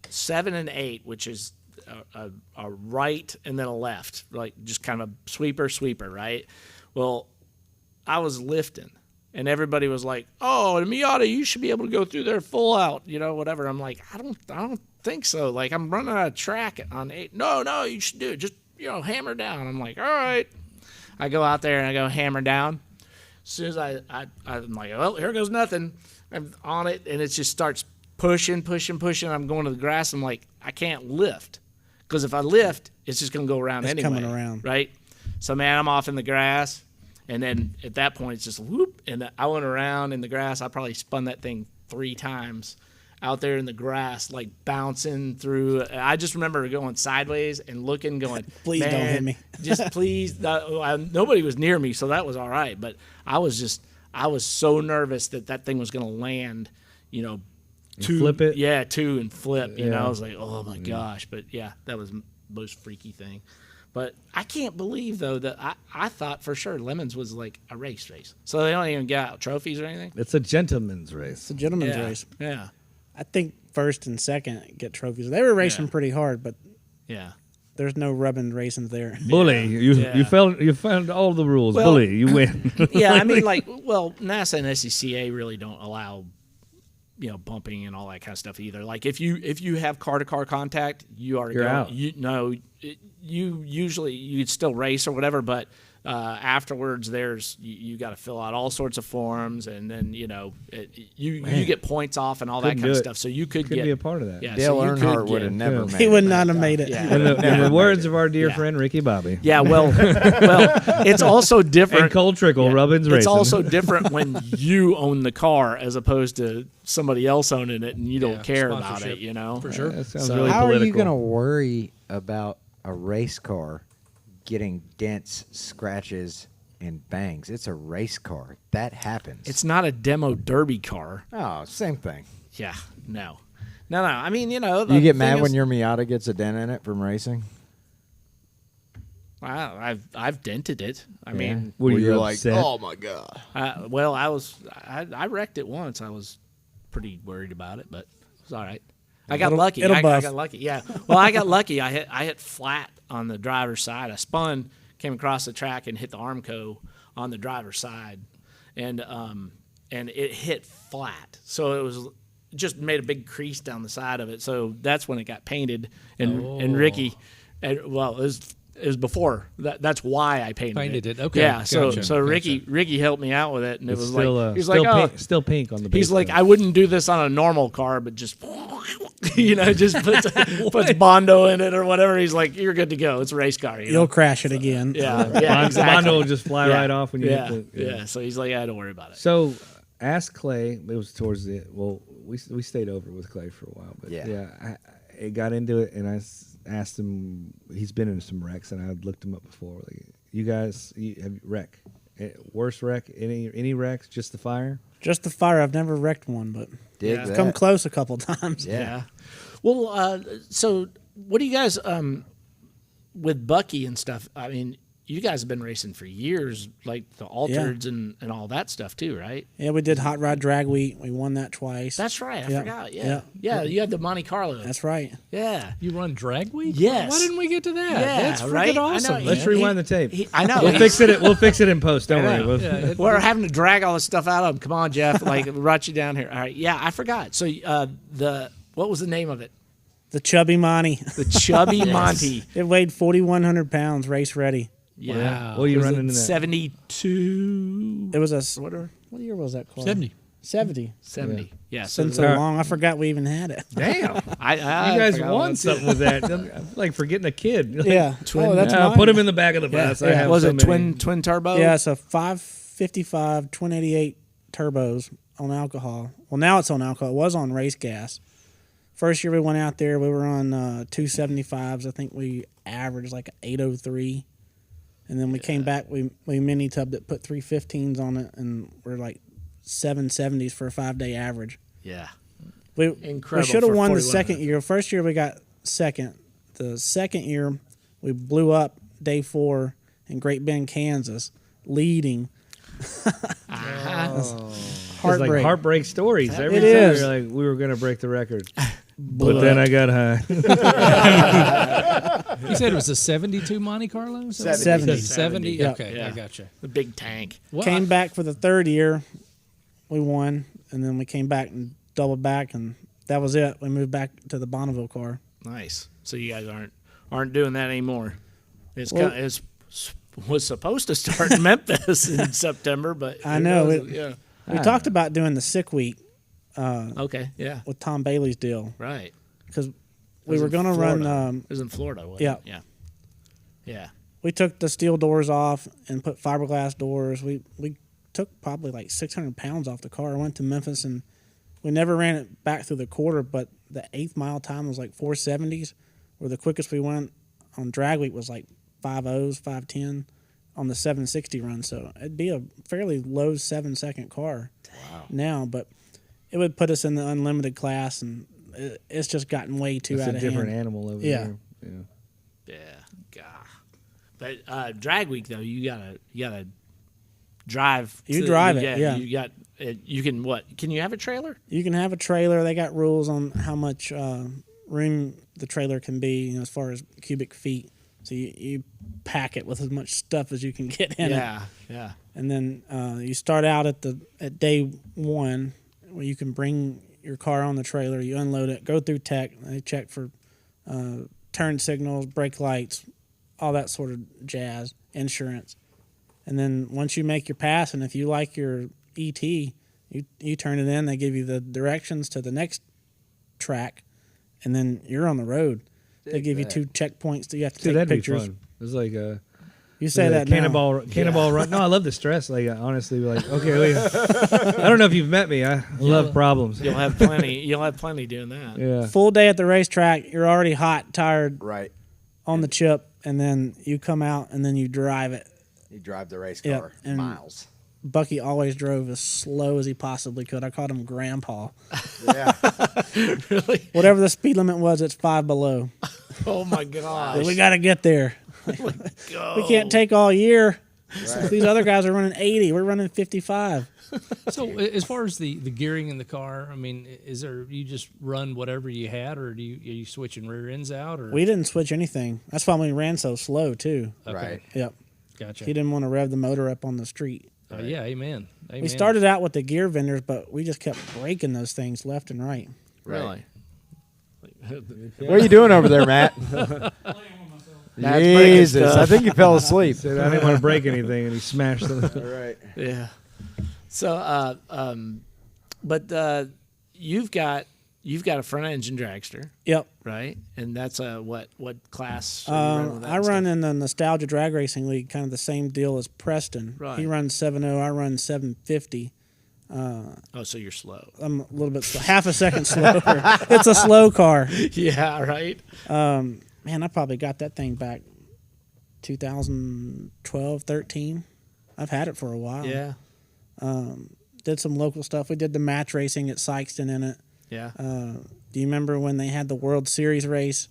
7 and 8, which is a right and then a left, like just kind of sweeper, right? Well, I was lifting, and everybody was like, "Oh, and Miata, you should be able to go through there full out, whatever." I'm like, I don't think so. Like, I'm running out of track on 8. No, you should do it. Just hammer down. I'm like, all right. I go out there and I go hammer down. As soon as I'm like, well, here goes nothing. I'm on it, and it just starts pushing. I'm going to the grass. I'm like, I can't lift, because if I lift, it's just going to go around It's anyway. coming around. Right? So, man, I'm off in the grass. And then at that point, it's just whoop. And I went around in the grass. I probably spun that thing 3 times out there in the grass, like bouncing through. I just remember going sideways and looking, going, Please don't hit me. Just please. Nobody was near me, so that was all right. But I was so nervous that thing was going to land, flip it? Yeah, 2 and flip. Yeah. I was like, oh my gosh. But yeah, that was the most freaky thing. But I can't believe, though, that I thought for sure Lemons was like a race. So they don't even get out trophies or anything? It's a gentleman's race. It's a gentleman's race. Yeah. I think first and second get trophies. They were racing pretty hard, but Yeah. there's no rubbing racing there. Bully, you Yeah. found all the rules. Well- Bully, you win. Yeah, I mean, NASA and SCCA really don't allow, bumping and all that kind of stuff either. Like if you have car-to-car contact, you're out. You'd still race or whatever, but afterwards you got to fill out all sorts of forms, and then you get points off and all that Couldn't kind of do it. stuff. So you could Could get be a part of that. Yeah, Dale so you could Earnhardt would get- have never yeah. made He it. would not have made it. Yeah. In the words of our dear Yeah. friend Ricky Bobby. Yeah, well, it's also different. And Cole Trickle, Yeah. Rubbins It's Racing. also different when you own the car as opposed to somebody else owning it and you don't Yeah, care about sponsorship. it, For sure. That sounds So- really How political. are you going to worry about a race car getting dents, scratches, and bangs? It's a race car. That happens. It's not a demo derby car. oh, same thing. Yeah, no. I mean, You the get thing mad when is- your Miata gets a dent in it from racing? I've dented it. I mean, Were you you're upset? like, oh my god. I wrecked it once. I was pretty worried about it, but it was all right. I got lucky. it'll I buff. got lucky. Yeah. Well, I got lucky. I hit flat on the driver's side. I spun, came across the track, and hit the Armco on the driver's side, and it hit flat. So it was just made a big crease down the side of it. So that's when it got painted. And Ricky, it was before that. That's why I painted it. Okay, Yeah. So gotcha. Ricky helped me out with it, and it It's was still, like he's still like, pink, still pink on the base. he's like, coat. I wouldn't do this on a normal car, but just just puts Bondo in it or whatever. He's like, you're good to go. It's a race car. You'll crash it again. Yeah, exactly. Bondo will just fly Yeah. right off when you Yeah, hit the. yeah. So he's like, yeah, don't worry about it. So, ask Clay. It was towards the. Well, we stayed over with Clay for a while, but I got into it, and I asked him. He's been in some wrecks, and I had looked him up before. Like, you guys, have wreck? Worst wreck? Any wrecks? Just the fire? Just the fire. I've never wrecked one, but Dig Yeah. that. come close a couple times. Yeah. Well, so what do you guys with Bucky and stuff? I mean, you guys have been racing for years, like the Altereds and all that stuff too, right? Yeah, we did Hot Rod Drag Week. We won that twice. That's right. I Yeah. forgot. Yeah. Yeah. You had the Monte Carlo. That's right. Yeah. You run drag week? Yes. Why didn't we get to that? Yeah, That's freaking right? I know. awesome. Let's man. rewind the tape. I know. We'll fix it. We'll fix it in post. Don't I worry. know. We'll- We're having to drag all this stuff out of him. Come on, Jeff. Like, brought you down here. All right. Yeah, I forgot. So, what was the name of it? The Chubby Monty. The Chubby Monty. It weighed 4,100 pounds, race ready. Yeah. Wow. What are you Was running it into that? 72? It was what year was that car? 70. 70. 70. Yeah. It's So, been so long, I forgot we even had it. Damn. You I guys forgot won what- something with that. I'm like forgetting a kid. Like, Yeah. Twin- that's I'll mine. put him in the back of the bus. I Yeah. have Was so it many. twin turbo? Yeah, it's a 555 twin 88 turbos on alcohol. Well, now it's on alcohol. It was on race gas. First year we went out there, we were on 275s. I think we averaged like 803. And then we came back, we mini tubbed it, put 315s on it, and we're like 770s for a 5-day average. Yeah. We should have for won the 4100. second year. First year we got second. The second year we blew up day 4 in Great Bend, Kansas, leading. It's Heartbreak. like heartbreak stories. Every It time is. you're like, we were going to break the record. But then I got high. You said it was a 72 Monte Carlo? 70. 70? Yeah. Okay, Yeah. I gotcha. The big tank. Well, Came back for the third year, we won, and then we came back and doubled back, and that was it. We moved back to the Bonneville car. Nice. So you guys aren't doing that anymore. It's Well- it's was supposed to start in Memphis in September, but I know, yeah. We talked about doing the sick week Okay. Yeah. with Tom Bailey's deal Right. because It we was were in going to run. Florida. It was in Florida. Wasn't yeah. It? Yeah. Yeah. We took the steel doors off and put fiberglass doors. We took probably like 600 pounds off the car. I went to Memphis and we never ran it back through the quarter, but the 8th mile time was like 470s, where the quickest we went on drag week was like 5.0s, 5.10 on the 760 run. So it'd be a fairly low 7-second car now, but it would put us in the unlimited class, and it's just gotten way too It's out a of different hand. animal over Yeah. there. Yeah. Yeah. God. But drag week though, you gotta drive. You drive it, yeah. You got. You can what? Can you have a trailer? You can have a trailer. They got rules on how much room the trailer can be, as far as cubic feet. So you pack it with as much stuff as you can get in it. Yeah. Yeah. And then you start out at day 1, where you can bring your car on the trailer. You unload it, go through tech. They check for turn signals, brake lights, all that sort of jazz, insurance. And then once you make your pass, and if you like your ET, you turn it in. They give you the directions to the next track, and then you're on the road. They give you 2 checkpoents that you have to Dude, take that'd pictures. be fun. It's like a You say that now. cannonball run. No, I love the stress. Like honestly, like okay, wait. I don't know if you've met me. I love problems. You'll have plenty. You'll have plenty doing that. Yeah. Full day at the racetrack, you're already hot, tired, Right. on the chip, and then you come out and then you drive it. You drive the race Yep, car and- miles. Bucky always drove as slow as he possibly could. I called him Grandpa. Yeah. Really? Whatever the speed limit was, it's 5 below. Oh my gosh. But we got to get there. We can't take all year. So these other guys are running 80. We're running 55. So as far as the gearing in the car, I mean, is there, you just run whatever you had, or are you switching rear ends out? Or We didn't switch anything. That's why we ran so slow, too. Okay. Right. Yep. Gotcha. He didn't want to rev the motor up on the street. Yeah, amen. We started out with the gear vendors, but we just kept breaking those things left and right. Really? What are you doing over there, Matt? Jesus, I think you fell asleep. Said I didn't want to break anything, and he smashed them. Right. Yeah. So, but you've got a front engine dragster, Yep. right? And that's a what class? are you running with that I and run stuff? in the Nostalgia Drag Racing League, kind of the same deal as Preston. Right. He runs 7.0, I run 750. Oh, so you're slow. I'm a little bit half a second slower. It's a slow car. Yeah. Right. Man, I probably got that thing back 2012, 13. I've had it for a while. Yeah. Did some local stuff. We did the match racing at Sykeston in it. Yeah. Do you remember when they had the World Series race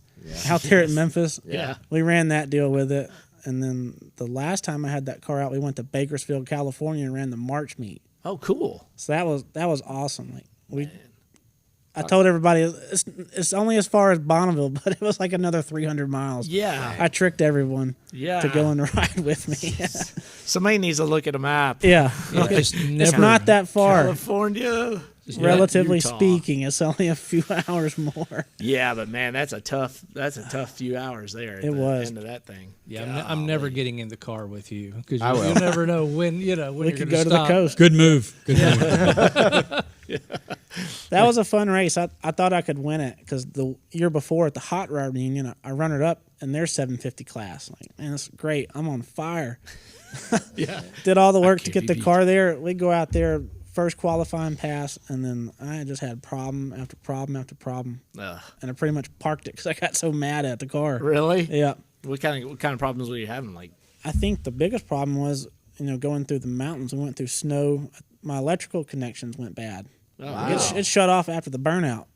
out there at Memphis? Yeah. We ran that deal with it. And then the last time I had that car out, we went to Bakersfield, California, and ran the March meet. Oh, cool. So that was awesome. Like I told everybody it's only as far as Bonneville, but it was like another 300 miles. Yeah. I tricked everyone Yeah. to go and ride with me. Somebody needs to look at a map. Yeah, Just it's never not that far. California. Relatively Utah. speaking, it's only a few hours more. Yeah, but man, that's a tough few hours there. At It the was. end of that thing. Yeah, I'm never getting in the car with you because I will. you'll never know when We you're could going go to stop. the coast. Good move. Good move. That was a fun race. I thought I could win it because the year before at the Hot Rod Reunion, I run it up in their 750 class. Like, man, that's great. I'm on fire. Yeah. Did all the work to can't get be the beat. car there. We go out there first qualifying pass, and then I just had problem after problem after problem, Ugh. and I pretty much parked it because I got so mad at the car. Really? Yeah. What kind of problems were you having? Like, I think the biggest problem was, going through the mountains. We went through snow. My electrical connections went bad. It shut off after the burnout.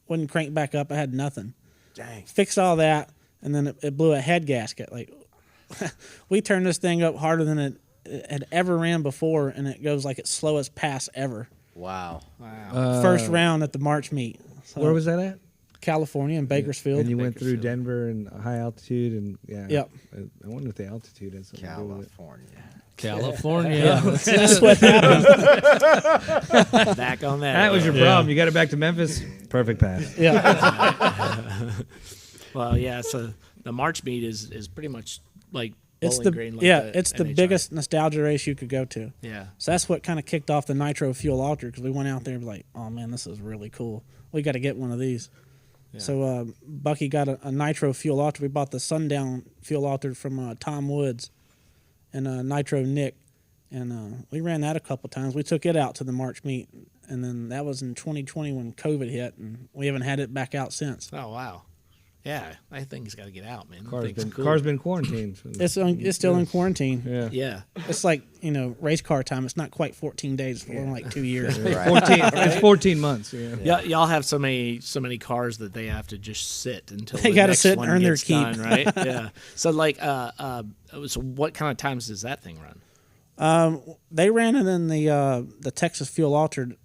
Wouldn't crank back up. I had nothing. Dang. Fixed all that, and then it blew a head gasket. Like, we turned this thing up harder than it had ever ran before, and it goes like its slowest pass ever. Wow. First round at the March meet. So, Where was that at? California in Bakersfield. And you went through Denver and high altitude, and Yep. I wonder if the altitude has something to do with it. California. That's what happened. back on that. That was your problem. You got it back to Memphis. Perfect pass. Yeah. Well, yeah. So the March meet is pretty much like It's Bowling the Green. Like it's the NHI. biggest nostalgia race you could go to. Yeah. So that's what kind of kicked off the nitro fuel altar, because we went out there and like, oh man, this is really cool. We got to get one of these. Yeah. So Bucky got a nitro fuel altar. We bought the Sundown fuel altar from Tom Woods and Nitro Nick, and we ran that a couple times. We took it out to the March meet, and then that was in 2020 when COVID hit, and we haven't had it back out since. Oh wow. Yeah, I think he's got to get out, man. Car's been quarantined. It's still in quarantine. Yeah. Yeah. It's like, race car time. It's not quite 14 days, it's more like 2 years. Right. 14. It's 14 months. Yeah. Y'all have so many cars that they have to just sit until They the gotta next sit and one earn their gets keep. done, right? Yeah. So like, so what kind of times does that thing run? They ran it in the Texas Fuel Altered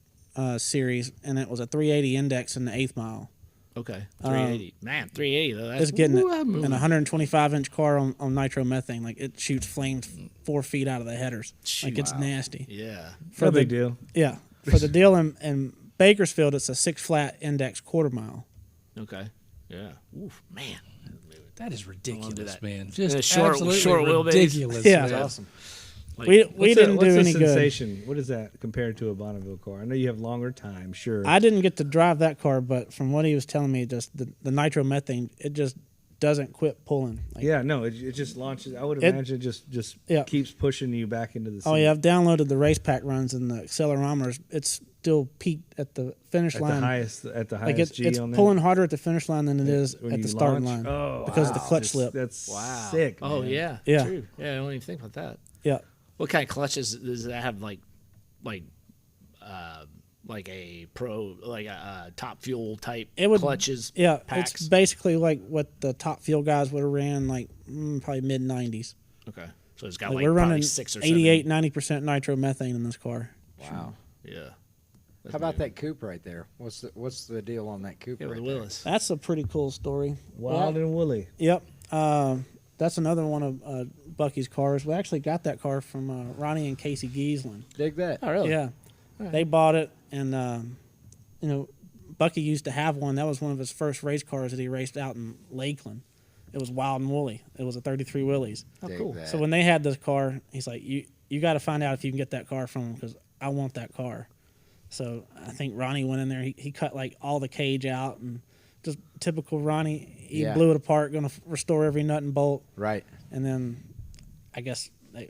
series, and it was a 380 index in the 8th mile. Okay, 380. Man, 380 though. That's It's getting it I'm in a moving. 125-inch car on nitromethane. Like, it shoots flames 4 feet out of the headers. Like, it's Wow. nasty. Yeah. No big deal. Yeah. For the deal in Bakersfield, it's a 6-flat index quarter mile. Okay. Yeah. Oof, man. That is do ridiculous, that. man. Yeah, Just short absolutely wheelbase. ridiculous. Yeah. man. Awesome. Like, We What's didn't what's do the any good. sensation? What is that compared to a Bonneville car? I know you have longer time, sure. I didn't get to drive that car, but from what he was telling me, just the nitromethane, it just doesn't quit pulling. Like, Yeah, no, it just launches. I would It- imagine it just Yeah. keeps pushing you back into the seat. Oh yeah, I've downloaded the race pack runs and the accelerometers. It's still peaked at the finish at line. the highest Like G it's on there. pulling harder at the finish line than it is When at you the starting launch? line Oh, because of the wow. clutch slip. That's wow. sick. Oh man. yeah. Yeah. True. Yeah. I don't even think about that. Yeah. What kind of clutches does that have? Like a pro, like a top fuel type It would clutches. Yeah, packs? it's basically like what the top fuel guys would have ran, like probably mid 90s. Okay, so it's got Like like we're probably running 6 or 7. 88, 90% nitromethane in this car. Wow. Yeah. How about that coupe right there? What's the deal on that coupe Yeah, right with there? Willis. That's a pretty cool story. Wild and woolly. Yep. That's another one of Bucky's cars. We actually got that car from Ronnie and Casey Giesland. Dig that. Oh, really? Yeah. They bought it, and Bucky used to have one. That was one of his first race cars that he raced out in Lakeland. It was wild and woolly. It was a 33 Willys. Dig cool. that. So when they had this car, he's like, you got to find out if you can get that car from him, because I want that car. So I think Ronnie went in there. He cut like all the cage out, and just typical Ronnie. He Yeah. blew it apart, going to restore every nut and bolt. Right. And then I guess they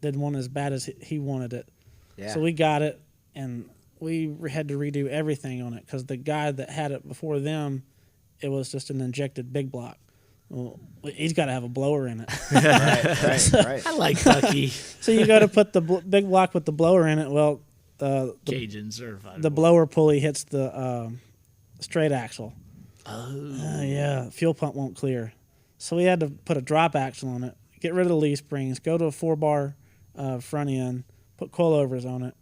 didn't want it as bad as he wanted it. Yeah. So we got it, and we had to redo everything on it, because the guy that had it before them, it was just an injected big block. Well, he's got to have a blower in it. right. I like Bucky. So you got to put the big block with the blower in it. Well, the Cajun certified. the blower pulley hits the straight axle. Yeah, fuel pump won't clear. So we had to put a drop axle on it, get rid of the leaf springs, go to a 4-bar front end, put coilovers on it,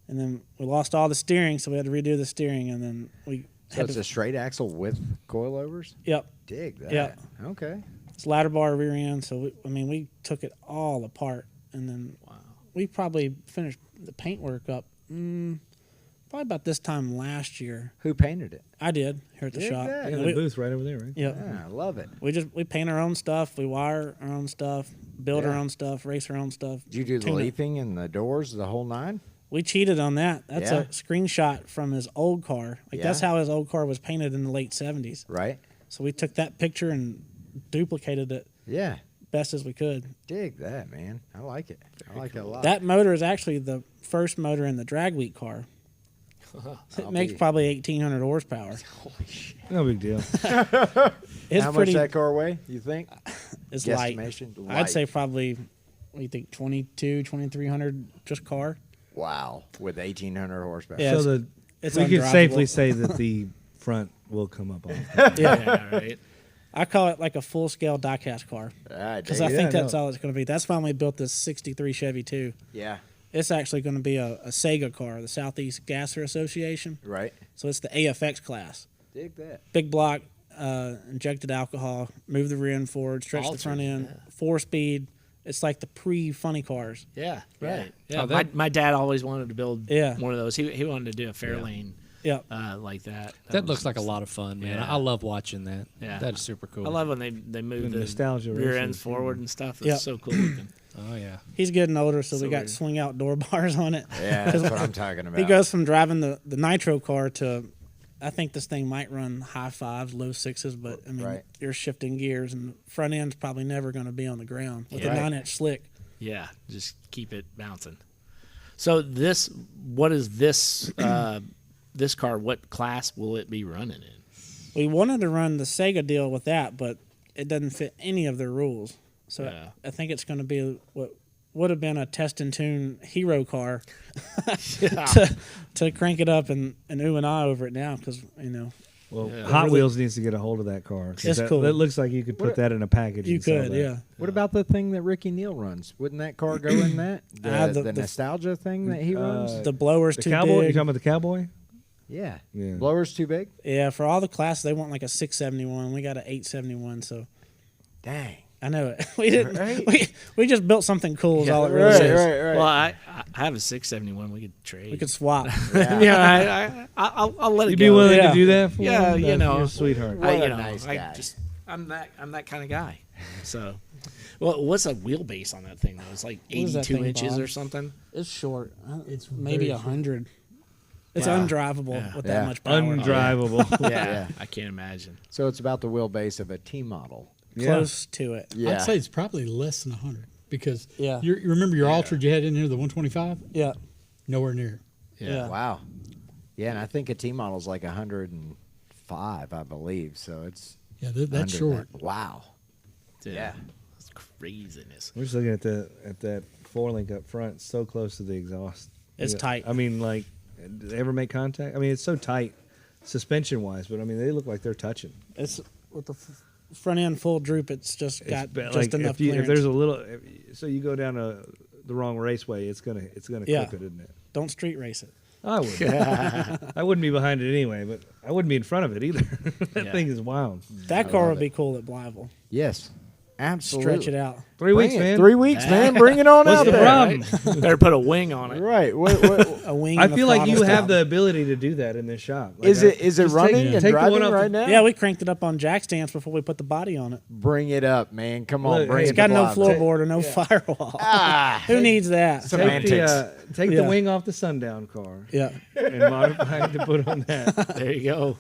and then we lost all the steering, so we had to redo the steering, and then we So had it's to, a straight axle with coilovers? yep, Dig that. Yeah. Okay. it's ladder bar rear end. So we took it all apart, and then we probably finished the paintwork up probably about this time last year. Who painted it? I did here at the Dig shop. that. I got a booth right over there, right? Yep. Yeah, I love it. We paint our own stuff, we wire our own stuff, build our Yeah. own stuff, race our own stuff. Did you do the tune it. leafing and the doors, the whole nine? We cheated on that. That's Yeah. a screenshot from his old car. Like that's Yeah. how his old car was painted in the late 70s. Right. So we took that picture and duplicated it Yeah. best as we could. Dig that, man. I like it. I like it a lot. That motor is actually the first motor in the drag week car. It makes probably 1,800 horsepower. Holy shit. No big deal. It's How pretty. much that car weigh, you think? It's light. Guesstimation? I'd Light. say probably, what do you think, 2,300 just car? Wow. With 1,800 horsepower. Yeah. So It's we could undrivable. safely say that the front will come up off. Yeah, right. I call it like a full-scale diecast car because I think that's all it's going to be. That's why we built this 63 Chevy too. Yeah. It's actually going to be a Sega car, the Southeast Gasser Association. Right. So it's the AFX class. Dig that. Big block, injected alcohol, move the rear end forward, stretch the front end, 4-speed. It's like the pre-funny cars. Yeah, right. Yeah, Yeah, my dad always wanted to build Yeah. one of those. He wanted to do a Fairlane Yep. like that. That was- looks like a lot of fun, man. Yeah. I love watching that. Yeah. That's super cool. I love when they move The the nostalgia rear racing. ends forward and stuff. It's Yep. so cool looking. Oh yeah. He's getting older, so we So got weird. swing out door bars on it. Yeah, that's what I'm talking about. He goes from driving the nitro car to, I think this thing might run high fives, low sixes, but I mean, Right. you're shifting gears, and the front end's probably never going to be on the ground with Yeah. a 9-inch slick. Yeah, just keep it bouncing. So what is this this car? What class will it be running in? We wanted to run the Sega deal with that, but it doesn't fit any of their rules. So Yeah. I think it's going to be what would have been a test and tune hero car to crank it up and ooh and ah over it now because, Well, Yeah. Hot Wheels needs to get a hold of that car. 'Cause It's that, cool. That looks like you could put that in a package. you and sell could, that. yeah. What about the thing that Ricky Neal runs? Wouldn't that car go in that? The the- nostalgia thing that he runs? The blower's The too cowboy? You big. talking about the cowboy? Yeah. Yeah. Blower's too big? Yeah, for all the classes, they want like a 671. We got an 871, so Dang. I know it. We didn't. Right. We just built something cool. Is all it really is. right. Well, I have a 671. We could trade. We could swap. yeah, I'll let it You'd go. be willing Yeah. to do that for Yeah, him? you know. You're a sweetheart. What a you know, nice guy. I'm that kind of guy. So, well, what's a wheelbase on that thing though? It's like What is that 82 thing, inches Bob? or something. It's short. It's Maybe very 100. It's Wow. undrivable Yeah. with Yeah. that much power. Undrivable. Yeah, I can't imagine. So it's about the wheelbase of a T model. Close to it. Yeah. I'd say it's probably less than 100 because Yeah. you remember your Ultra you had in here, the 125? Yeah. Nowhere near. Yeah. Wow. Yeah, and I think a T model is like 105, I believe. So it's Yeah, that's under short. that. Wow. Yeah. That's craziness. We're just looking at that 4-link up front. It's so close to the exhaust. It's tight. I mean, like, do they ever make contact? I mean, it's so tight, suspension-wise, but I mean, they look like they're touching. It's with the front end full droop. It's just got It's just like enough if clearance. there's a little, so you go down the wrong raceway, it's gonna Yeah. clip it, isn't it? Don't street race it. I would. I wouldn't be behind it anyway, but I wouldn't be in front of it either. That Yeah. thing is wild. That car would be cool at Blyville. Yes. Absolutely. Stretch it out. 3 Bring weeks, it. man. 3 weeks, man. Bring it on What's out the there. problem? Better put a wing on it. Right. A wing. I and the feel like you throttle have stop. the ability to do that in this shop. Like, Is it just running take and the one driving off the- right now? Yeah, we cranked it up on jack stands before we put the body on it. Bring it up, man. Come on. Look, Bring hey, it It's got to no Blythe. floorboard or no firewall. Who needs that? Some- Take Semantics. the Yeah. wing off the Sundown car Yeah. and modify it to put on that. There you go.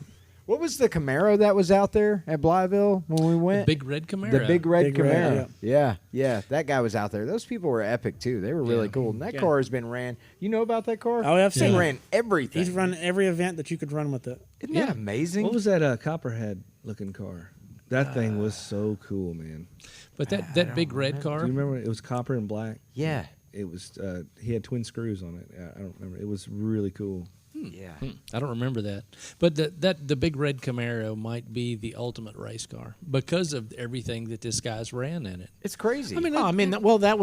What was the Camaro that was out there at Blyville when we went? Big red Camaro. The big red Big Camaro. red, Yeah. That guy was out there. Those people were epic too. They were really cool. And that car has been ran. You know about that car? Oh, yeah, I've He seen it. ran everything. He's run every event that you could run with it. Isn't that amazing? What was that copperhead looking car? That thing was so cool, man. But that big red car. Do you remember? It was copper and black. Yeah. It was. He had twin screws on it. I don't remember. It was really cool. Yeah. I don't remember that. But the big red Camaro might be the ultimate race car because of everything that this guy's ran in it. It's crazy. That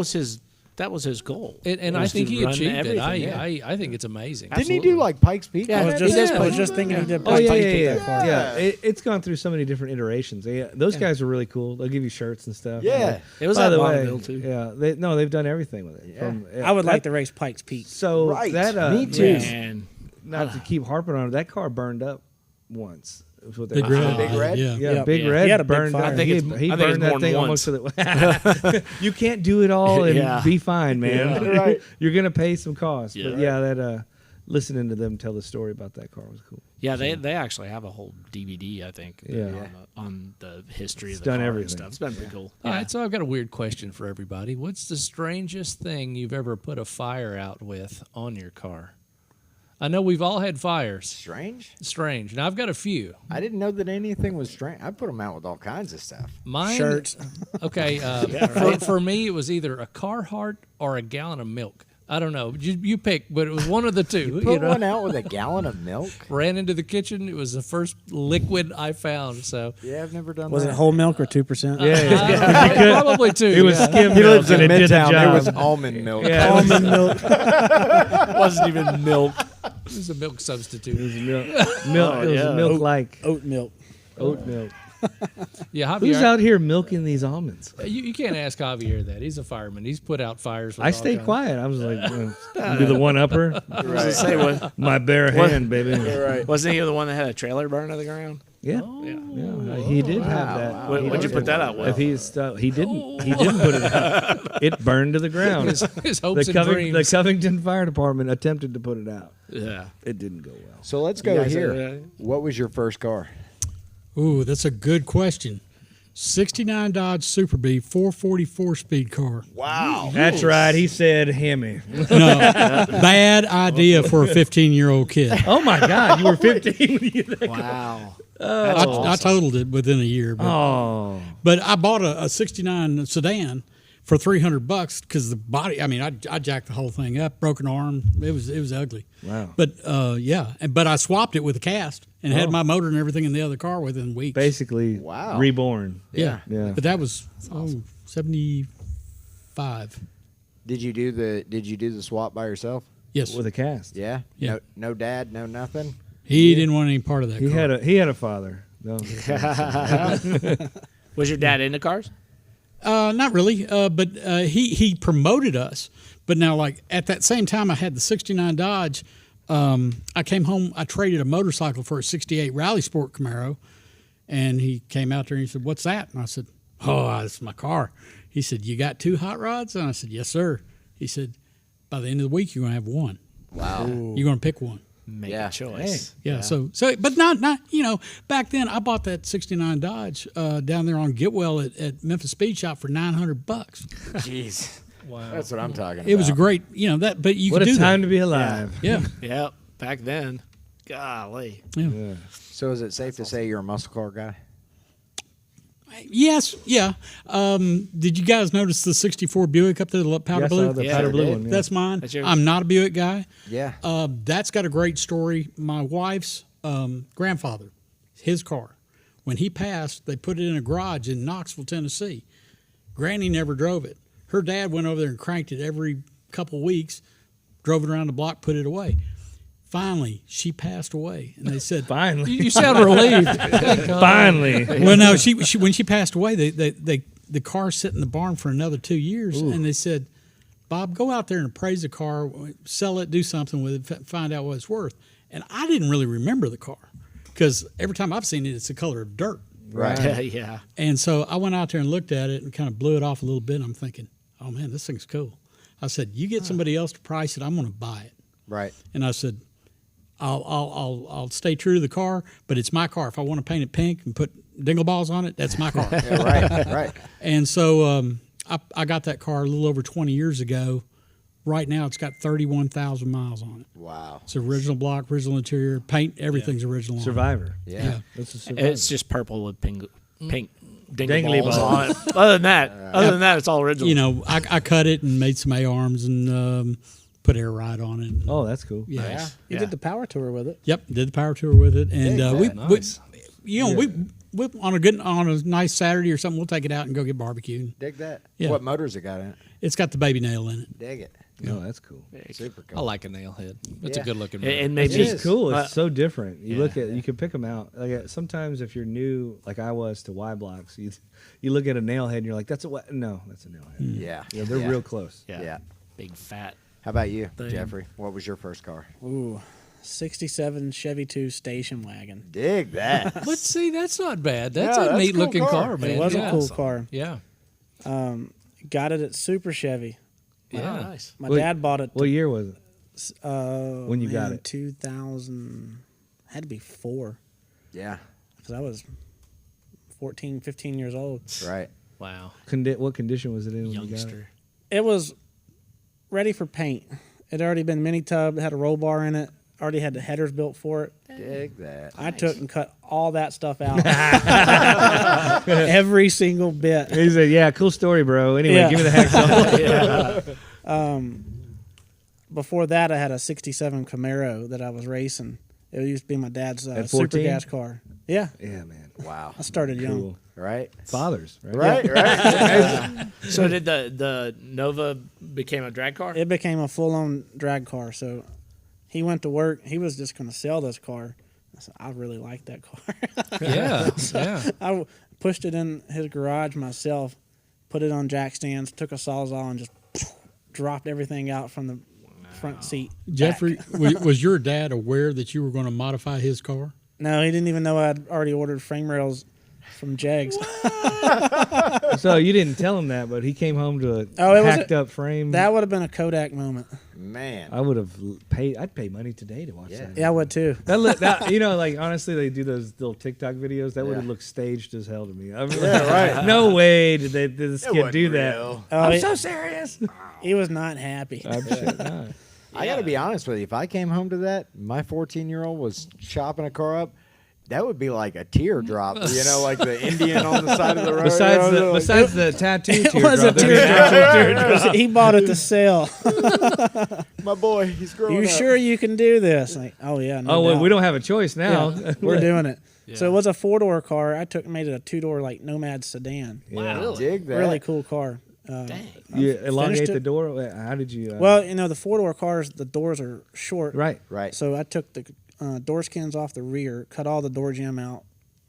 was his goal. And I Was think to he run achieved it. everything, I think it's amazing. didn't he do like Pikes Peak? Yeah, I was just Yeah. thinking he did. Oh yeah, Pikes yeah, Peak yeah. that far. Yeah, it's gone through so many different iterations. Yeah, those guys are really cool. They'll give you shirts and stuff. Yeah. It was By at the way, Bonneville, too. Yeah, they've done everything with it. Yeah. I would like to race Pikes Peak. So Right. that Me too. Man, Not to keep harping on it, that car burned up once. That's what they Big were red. saying. Big red? Yeah. Yeah, Yep. Big Yeah. Red He had a big burned fire. up. I think He it's- he I think burned it's that more thing than almost to the. You can't do it all and Yeah. be fine, man. Yeah. Right. You're gonna pay some costs. But Yeah. yeah, listening to them tell the story about that car was cool. Yeah, they actually have a whole DVD, I think, Yeah. on the history of the done car everything. and stuff. It's been pretty cool. All right, so I've got a weird question for everybody. What's the strangest thing you've ever put a fire out with on your car? I know we've all had fires. Strange? Strange. Now, I've got a few. I didn't know that anything was strange. I put them out with all kinds of stuff. Mine, Shirts. Okay, for me, it was either a Carhartt or a gallon of milk. I don't know. You pick, but it was one of the two. Put one out with a gallon of milk? Ran into the kitchen. It was the first liquid I found. So Yeah, I've never done Was that. it whole milk or 2%? probably two. It was yeah. skim He milk lives in and it did the Midtown. It job. was almond milk. Yeah, Almond milk. It wasn't even milk. It was a milk substitute. it was milk. It was yeah. milk like Oat milk. oat milk. Yeah, Who's Javier. out here milking these almonds? You can't ask Javier that. He's a fireman. He's put out fires. With I all stayed kinds. quiet. I was like, do the one upper. I was gonna say, My bare hand, baby. wasn't he the one that had a trailer burn to the ground? Yeah. Yeah, he did have that. What'd you put that out with? If he didn't put it out. It burned to the ground. His hopes and The dreams. Covington Fire Department attempted to put it out. Yeah. It didn't go well. So let's go guys here. are- What was your first car? Ooh, that's a good question. 69 Dodge Super Bee 444 speed car. Wow. That's right. He said Hemi. No, bad idea for a 15-year-old kid. Oh my God! You were 15 when you did that. Wow. I totaled it within a year. But, Oh, but I bought a 69 sedan for $300 because the body. I mean, I jacked the whole thing up, broken arm. It was ugly. Wow. But but I swapped it with a cast and had my motor and everything in the other car within weeks. basically, Wow. reborn. Yeah. Yeah. But that was 75. Did you do the swap by yourself? Yes. With a cast. Yeah. Yeah. No dad, no nothing. He didn't want any part of that He car. had a father. No. Was your dad into cars? Not really, but he promoted us. But now, like at that same time, I had the '69 Dodge. I came home. I traded a motorcycle for a '68 Rally Sport Camaro, and he came out there and he said, "What's that?" And I said, "Oh, that's my car." He said, "You got 2 hot rods?" And I said, "Yes, sir." He said, "By the end of the week, you're gonna have one. Wow. You're gonna pick one." Make Yeah. a choice. Yeah. So, but not back then I bought that '69 Dodge down there on Getwell at Memphis Speed Shop for $900. Jeez. Wow. That's what I'm talking about. It was a great, that. But you What could a do time that. to be alive. Yeah. Yep. Back then. Golly. Yeah. So is it safe to say you're a muscle car guy? Yes. Yeah. Did you guys notice the '64 Buick up there, the powder Yes, I blue? saw the Yeah, powder I blue did. one. Yeah. That's mine. That's yours? I'm not a Buick guy. Yeah. That's got a great story. My wife's grandfather, his car, when he passed, they put it in a garage in Knoxville, Tennessee. Granny never drove it. Her dad went over there and cranked it every couple weeks, drove it around the block, put it away. Finally, she passed away, and they said, Finally. You sound relieved. Finally. "Well, no, she when she passed away, the car sit in the barn for another 2 years, and they said, Bob, go out there and appraise the car, sell it, do something with it, find out what it's worth." And I didn't really remember the car because every time I've seen it, it's the color of dirt. Right. Yeah. And so I went out there and looked at it and kind of blew it off a little bit. And I'm thinking, oh man, this thing's cool. I said, you get somebody else to price it, I'm going to buy it. Right. And I said, I'll stay true to the car, but it's my car. If I want to paint it pink and put dingle balls on it, that's my car. Yeah, right. Right. And so I got that car a little over 20 years ago. Right now, it's got 31,000 miles on it. Wow. It's original block, original interior, paint, everything's original. on it. Survivor. Yeah. That's a survivor. It's just purple with pink Dingly dingly balls balls. on it. Other than that, it's all original. I cut it and made some A-arms and put air ride on it. Oh, that's cool. Yeah. You did the power tour with it. Yep, did the power tour with it, and Nice. we on a nice Saturday or something, we'll take it out and go get barbecue. Dig that. Yeah. What motors it got in it? It's got the baby nail in it. Dig it. No, that's cool. Super I cool. like a nail head. It's Yeah. a good looking. And It's maybe just cool. It's Uh, so different. You yeah. look at, you can pick them out. Like sometimes if you're new, like I was to Y blocks, you look at a nail head and you're like, that's a what? No, that's a nail head. Yeah. Yeah, they're real close. yeah, Yeah. big fat. How about you, Thing. Jeffrey? What was your first car? Ooh, 67 Chevy 2 station wagon. Dig that. But see, that's not bad. That's Yeah, a that's a neat cool looking car. car, man. It was yeah. a cool car. Yeah. Got it at Super Chevy. Yeah. Nice. My Wait, dad bought it. What year was it? When you got it? 2000, had to be 4, Yeah. because I was 14, 15 years old. Right. Wow. What condition was it in when you got it? Youngster. It was ready for paint. It had already been mini tub, it had a roll bar in it, already had the headers built for it. Dig that. I took and cut all that stuff out. Every single bit. He said, "Yeah, cool story, bro. Anyway, Yeah. give me the hacksaw." Before that, I had a 67 Camaro that I was racing. It used to be my dad's At super 14? gas car. Yeah, Yeah, man. Wow. I started young. Cool. Right. Fathers, right? Right. So did the Nova became a drag car? It became a full-on drag car. So he went to work. He was just going to sell this car. I said, I really like that car. Yeah. Yeah. I pushed it in his garage myself, put it on jack stands, took a Sawzall, and just dropped everything out from the front seat. Jeffrey, back. was your dad aware that you were going to modify his car? No, he didn't even know I'd already ordered frame rails from Jegs. So you didn't tell him that, but he came home to a Oh, it was hacked up frame. That would have been a Kodak moment. Man. I would have paid. I'd pay money today to watch that. Yeah, I would too. That you know, like honestly, they do those little TikTok videos. That would have Yeah. looked staged as hell to me. I mean, right? No way did this It kid wasn't do that. real. Oh, I'm he, so serious. he was not happy. I'm sure not. I got to be honest with you. If I came home to that, my 14-year-old was chopping a car up. That would be like a teardrop, you know, like the Indian on the side of the road. Besides the tattoo, It was a teardrop. He bought it to sell. My boy, he's growing You up. sure you can do this? Like, oh yeah. No Oh well, doubt. we don't have a choice now. Yeah, we're doing it. Yeah. So it was a 4-door car. I made it a 2-door like Nomad sedan. Wow. Dig that. Really cool car. Dang. You elongate it. the door. How did you? Well, you know the 4-door cars, the doors are short. right. Right. So I took the door skins off the rear, cut all the door jamb out,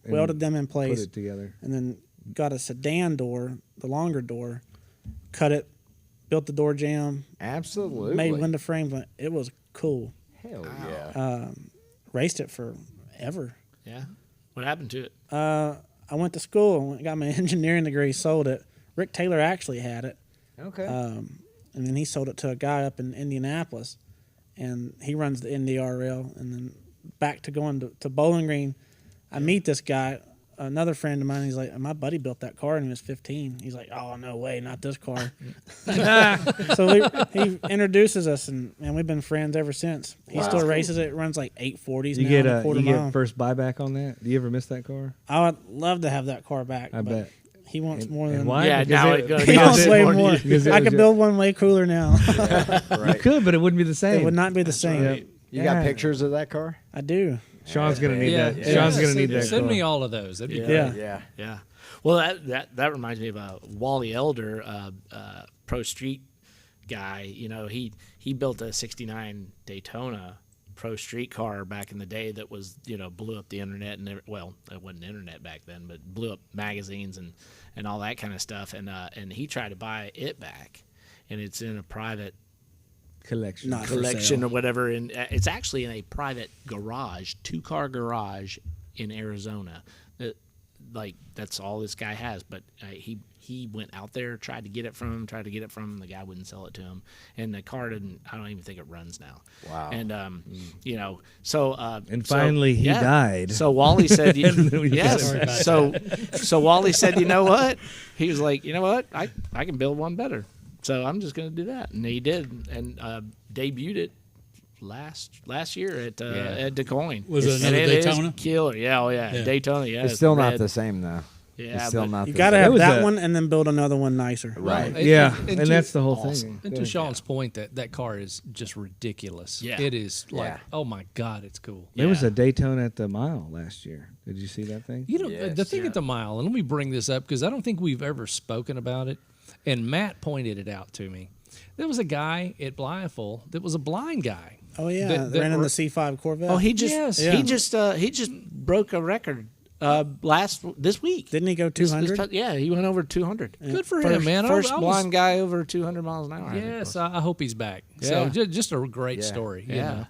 welded them in Put place, it together. and then got a sedan door, the longer door, cut it, built the door jamb, Absolutely. made window frames. It was cool. Hell yeah. Raced it forever. Yeah. What happened to it? I went to school, got my engineering degree, sold it. Rick Taylor actually had it, Okay. and then he sold it to a guy up in Indianapolis, and he runs the NDRL. And then back to going to Bowling Green, I meet this guy, another friend of mine. He's like, my buddy built that car, and he was 15. He's like, oh, no way, not this car. So he introduces us, and we've been friends ever since. He still races it. It runs like 840s You now, get and a quarter mile. get first buyback on that. Do you ever miss that car? I would love to have that car back. I but bet. He wants And- more and than why? Yeah, Because now it- it goes- He Yeah, wants it way more more. because it I was could a- build one way cooler now. You could, but it wouldn't be the same. It would not be the same. Right. You Yeah. got pictures of that car? I do. Sean's gonna need Yeah. that. Yeah. Sean's gonna Send- need that. Send car. me all of those. That'd be Yeah. great. Yeah. Yeah. Yeah. Well, that reminds me of Wally Elder, pro street guy. You know, he built a '69 Daytona pro street car back in the day that was, you know, blew up the internet and well, it wasn't internet back then, but blew up magazines and all that kind of stuff. And he tried to buy it back, and it's in a private collection. Not for collection sale. or whatever. And it's actually in a private garage, 2-car garage in Arizona. Like that's all this guy has. But he went out there, tried to get it from him. The guy wouldn't sell it to him, and the car didn't. I don't even think it runs now. Wow. And you know, so And finally he died. So Wally said, And we yes. Sorry about So Wally said, you know what? He was like, you know what? I can build one better. So I'm just going to do that, and he did, and debuted it last year at DeCoin. Was it And another it is Daytona? killer. Yeah, oh yeah, Yeah. Daytona. Yeah, It's still not red. the same, though. Yeah, It's still but not You the got to same. have was that a- one and then build another one nicer. Right. Yeah, And and to- that's the whole awesome. thing. And to Sean's point, that car is just ridiculous. Yeah. It is like, Yeah. oh my God, it's cool. There was Yeah. a Daytona at the mile last year. Did you see that thing? You know, Yes. the thing Yeah. at the mile, and let me bring this up because I don't think we've ever spoken about it, and Matt pointed it out to me. There was a guy at Blytheville that was a blind guy. Oh yeah, That ran in were- the C5 Corvette. Oh, he just Yes. he just broke a record this week. Didn't he go This- 200? yeah, he went over 200. Good for him, man. First I was- blind guy over 200 miles an hour. I think it Yes, was. I hope he's back. So Yeah. just a great Yeah. story. you Yeah. know.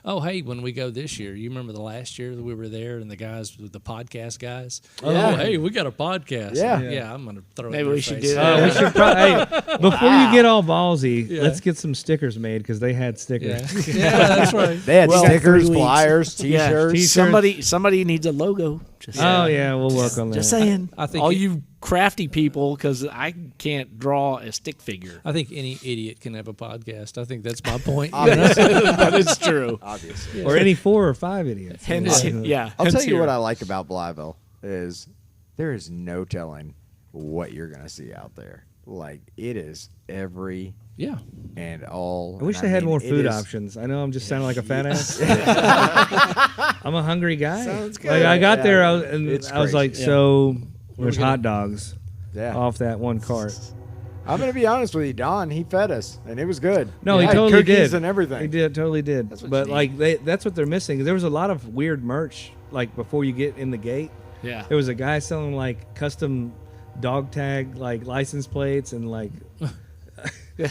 Oh, hey, when we go this year, you remember the last year that we were there and the guys, the podcast guys? Yeah. Oh, hey, we got a podcast. Yeah. I'm going to throw it Maybe in your we should face. do that. We should hey, before you get all ballsy, let's get some stickers made because they had stickers. Yeah, that's right. They had Well, stickers, 3 weeks. flyers, Yeah, T-shirts. somebody needs a logo. Just Oh yeah, we'll work on that. Just saying. I think all it- you crafty people, because I can't draw a stick figure. I think any idiot can have a podcast. I think that's my point. That is true. Obviously. Or any 4 or 5 idiots. Hence, yeah. I'll hence tell you here. what I like about Blyville is there is no telling what you're going to see out there. Like, it is every Yeah. and all. I wish and they had mean, more it food is- options. I know I'm just sounding like a fat ass. I'm a hungry guy. Sounds good. Like I got Yeah, there, it's I was like, crazy. so there's hot dogs Yeah. off that one cart. I'm going to be honest with you, Don. He fed us, and it was good. No, he had totally cookies did. and everything. He did, totally did. That's what But you like that's what they're missing. There was a lot of weird merch like before you get in the gate. Yeah. There was a guy selling like custom dog tag like license plates and like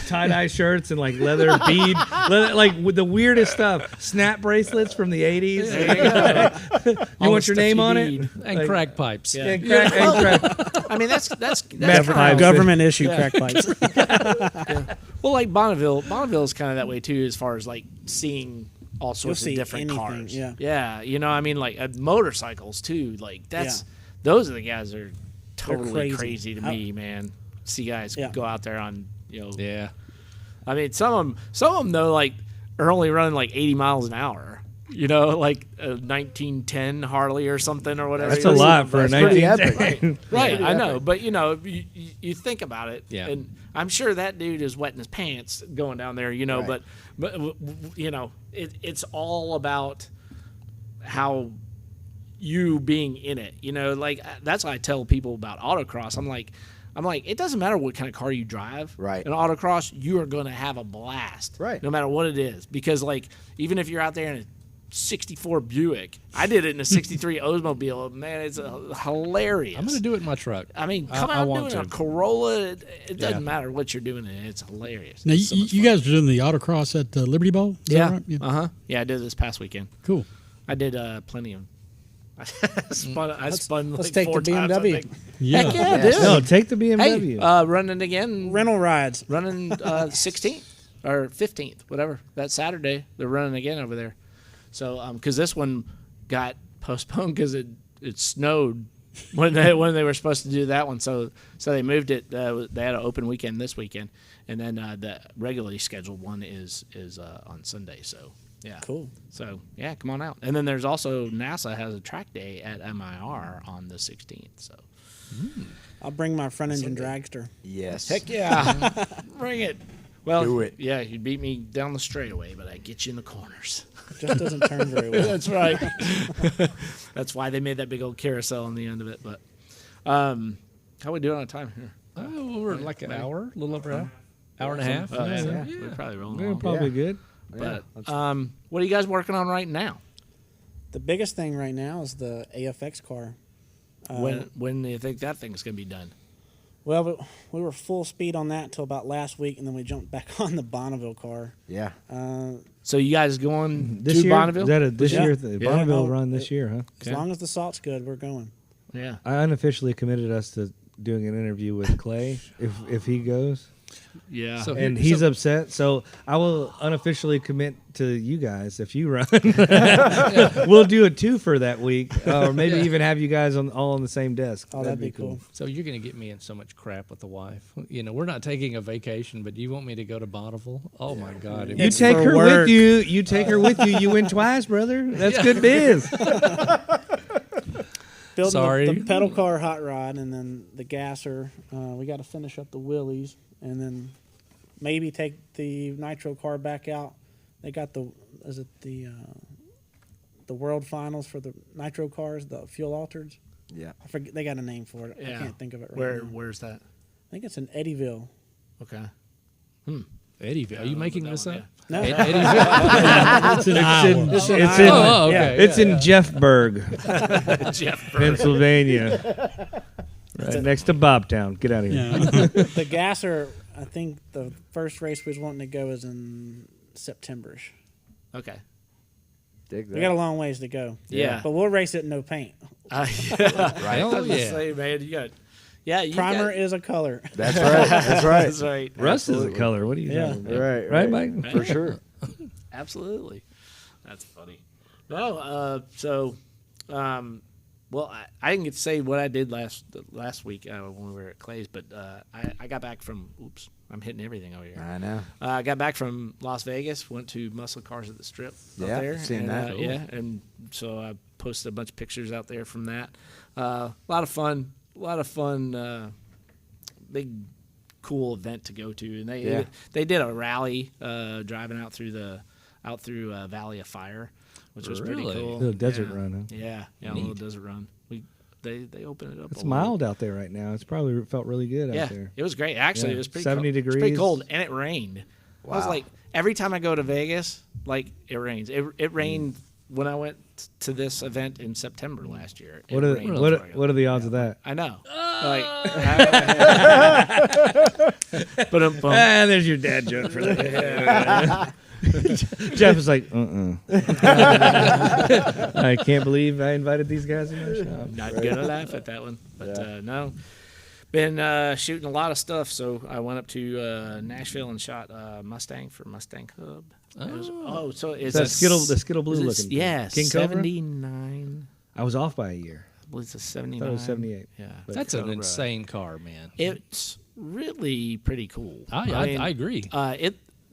tie-dye shirts and like leather bead, like with the weirdest stuff. Snap bracelets from the 80s. You All want the your stuff name you on need. it? And Like- crack pipes. Yeah. And crack, and crack. I mean, that's Meth kinda pipes. how- Government issue crack pipes. well, like Bonneville is kind of that way too, as far as like seeing all sorts see of different anything, cars. yeah. You know, I mean, like motorcycles too. Like those are the guys that are totally crazy. crazy to me, man. See guys Yeah. go out there on Yeah. I mean, some of them though, like are only running like 80 miles an hour. You know, like a 1910 Harley or something or whatever. That's a lot for a That's pretty 19. epic. Right, I know, but you think about it, Yeah. and I'm sure that dude is wetting his pants going down there, Right. but it's all about how you being in it, like that's why I tell people about autocross. I'm like, it doesn't matter what kind of car you drive, Right. In autocross, you are going to have a blast, Right. No matter what it is, because like even if you're out there in a 64 Buick, I did it in a 63 Oldsmobile. Man, it's hilarious. I'm going to do it in my truck. I mean, I come out want doing a to. Corolla. It doesn't Yeah. matter what you're doing. It's hilarious. Now, It's so much you fun. guys were doing the autocross at Liberty Bowl? Is that Yeah. right? Yeah, I did this past weekend. Cool. I did plenty of. I spun let's like take 4 the times, I BMW. think. Yeah. Heck yeah, Yes. dude. No, take the BMW. Hey, running again. Rental rides. Running 16th or 15th, whatever. That Saturday, they're running again over there. So, because this one got postponed because it snowed when they were supposed to do that one. So they moved it. They had an open weekend this weekend, and then the regularly scheduled one is on Sunday. So yeah, Cool. So yeah, come on out. And then there's also NASA has a track day at MIR on the 16th. So I'll bring my front engine dragster. Yes. heck yeah, bring it. Well, Do it. Yeah, you beat me down the straightaway, but I get you in the corners. It just doesn't turn very well. That's right. That's why they made that big old carousel on the end of it. But how we doing on time here? Oh, we're like an hour, a little over an hour and a half. We're probably rolling We're along. probably good. But what are you guys working on right now? The biggest thing right now is the AFX car. When do you think that thing's gonna be done? Well, we were full speed on that until about last week, and then we jumped back on the Bonneville car. Yeah. So you guys going This to year? Bonneville? Is that a this Yeah. year? The Yeah. Bonneville Oh, run this year, huh? As long as the salt's good, we're going. Yeah. I unofficially committed us to doing an interview with Clay if he goes. Yeah. So- And he's upset, so I will unofficially commit to you guys if you run. We'll do a 2 for that week, or maybe even have you guys all on the same desk. Oh, that'd be cool. So you're going to get me in so much crap with the wife. We're not taking a vacation, but you want me to go to Bonneville? Oh my God! You It's take for her work. with you. You take her with you. You win twice, brother. That's good biz. Building Sorry. the pedal car hot rod, and then the gasser. We got to finish up the wheelies, and then maybe take the nitro car back out. They got the World Finals for the nitro cars, the fuel altereds. Yeah. I forget, they got a name for it. Yeah. I can't think of it right now. Where's that? I think it's in Eddyville. Okay. Eddyville. Are you making this up? No, Eddyville? It's an Iowa. It's in It's in, Iowa. Oh, okay. it's in Jeffburg, Jeff. Pennsylvania, right next to Bobtown. Get out of here. Yeah. The gasser. I think the first race we was wanting to go is in September-ish. Okay. Dig We that. got a long ways to go. Yeah. But we'll race it in no paint. Right. Hell I was gonna yeah. say, man, you got. Yeah, you Primer got, is a color. That's right. That's right. That's right. Rust is a color. What are you Yeah. talking about? Right. Right, Mike? For sure. Absolutely. That's funny. No, well, I didn't get to say what I did last week when we were at Clay's, but I got back from. Oops, I'm hitting everything over here. I know. I got back from Las Vegas. Went to Muscle Cars at the Strip up Yeah, there. seen and, that. Yeah, and so I posted a bunch of pictures out there from that. A lot of fun. Big, cool event to go to, and they did a rally driving out through Valley of Fire, which was pretty Really? cool. Little desert run, huh? Yeah, a little desert run. They opened it up. It's a little. mild out there right now. It's probably felt really good Yeah, out there. it was great. Actually, Yeah, it was pretty 70 cold. It was pretty degrees. cold, and it rained. I was Wow. like, every time I go to Vegas, like it rains. It rained when I went to this event in September last year. It What are rained what, before I got what are the odds of that? I know. But There's your dad joke for that. Jeff is like, I can't believe I invited these guys in my shop. not gonna laugh at that one. But no, been shooting a lot of stuff. So I went up to Nashville and shot Mustang for Mustang Hub. So it's The Skittle Blue looking thing. Yeah, King Cobra? 79. I was off by a year. I believe it's a I 79. thought it was 78. Yeah, That's an Cobra. insane car, man. It's really pretty cool. I agree.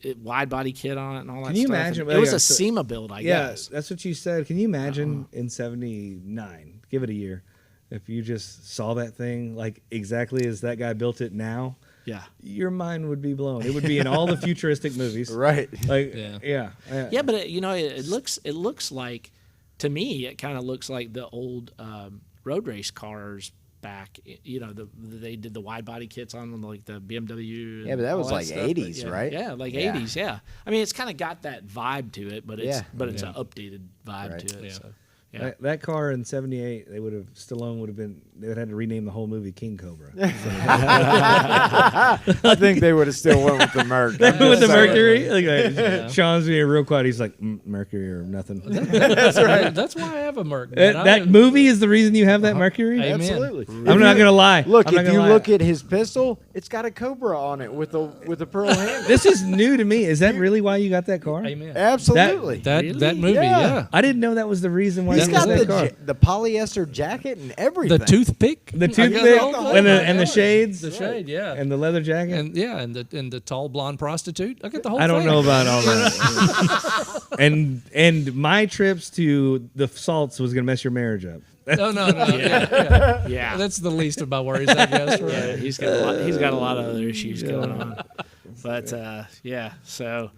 It wide body kit on it and all that Can you stuff. imagine- It was yeah, a so- SEMA build, I Yeah, guess. that's what you said. Can you imagine in 79, give it a year, if you just saw that thing like exactly as that guy built it now, Yeah. your mind would be blown. It would be in all the futuristic movies. Right. Like, Yeah. Yeah, but it looks like, to me, it kind of looks like the old road race cars back. They did the wide body kits on them, like the BMW. and Yeah, but that all was like stuff, but 80s, yeah, right? Yeah, like Yeah. 80s. Yeah, I mean, it's kind of got that vibe to it, but it's Yeah. an updated vibe Right. to it. Yeah. So, yeah. That car in 78, Stallone would have been, they would have had to rename the whole movie King Cobra. I think they would have still went with the Merc. With the Mercury? Like, Sean's being real quiet. He's like, Mercury or nothing. That's right. That's why I have a Merc. man. That movie is the reason you have that Mercury? Amen. Absolutely. I'm not going to lie. Look, I'm not if gonna you lie. look at his pistol, it's got a Cobra on it with a pearl handle. This is new to me. Is that really why you got that car? Amen. Absolutely. That movie, Yeah. yeah. I didn't know that was the reason why He's you got got that car. the polyester jacket and everything. The toothpick, The I got toothpick whole thing, and man. the shades. the shade, yeah, And the leather jacket. and the tall blonde prostitute. I got the whole. I don't thing. know about all that. and my trips to the salts was going to mess your marriage up. No. Yeah. Yeah. That's the least of my worries, I guess. Right? Yeah, he's got a lot of other issues going on. But yeah, so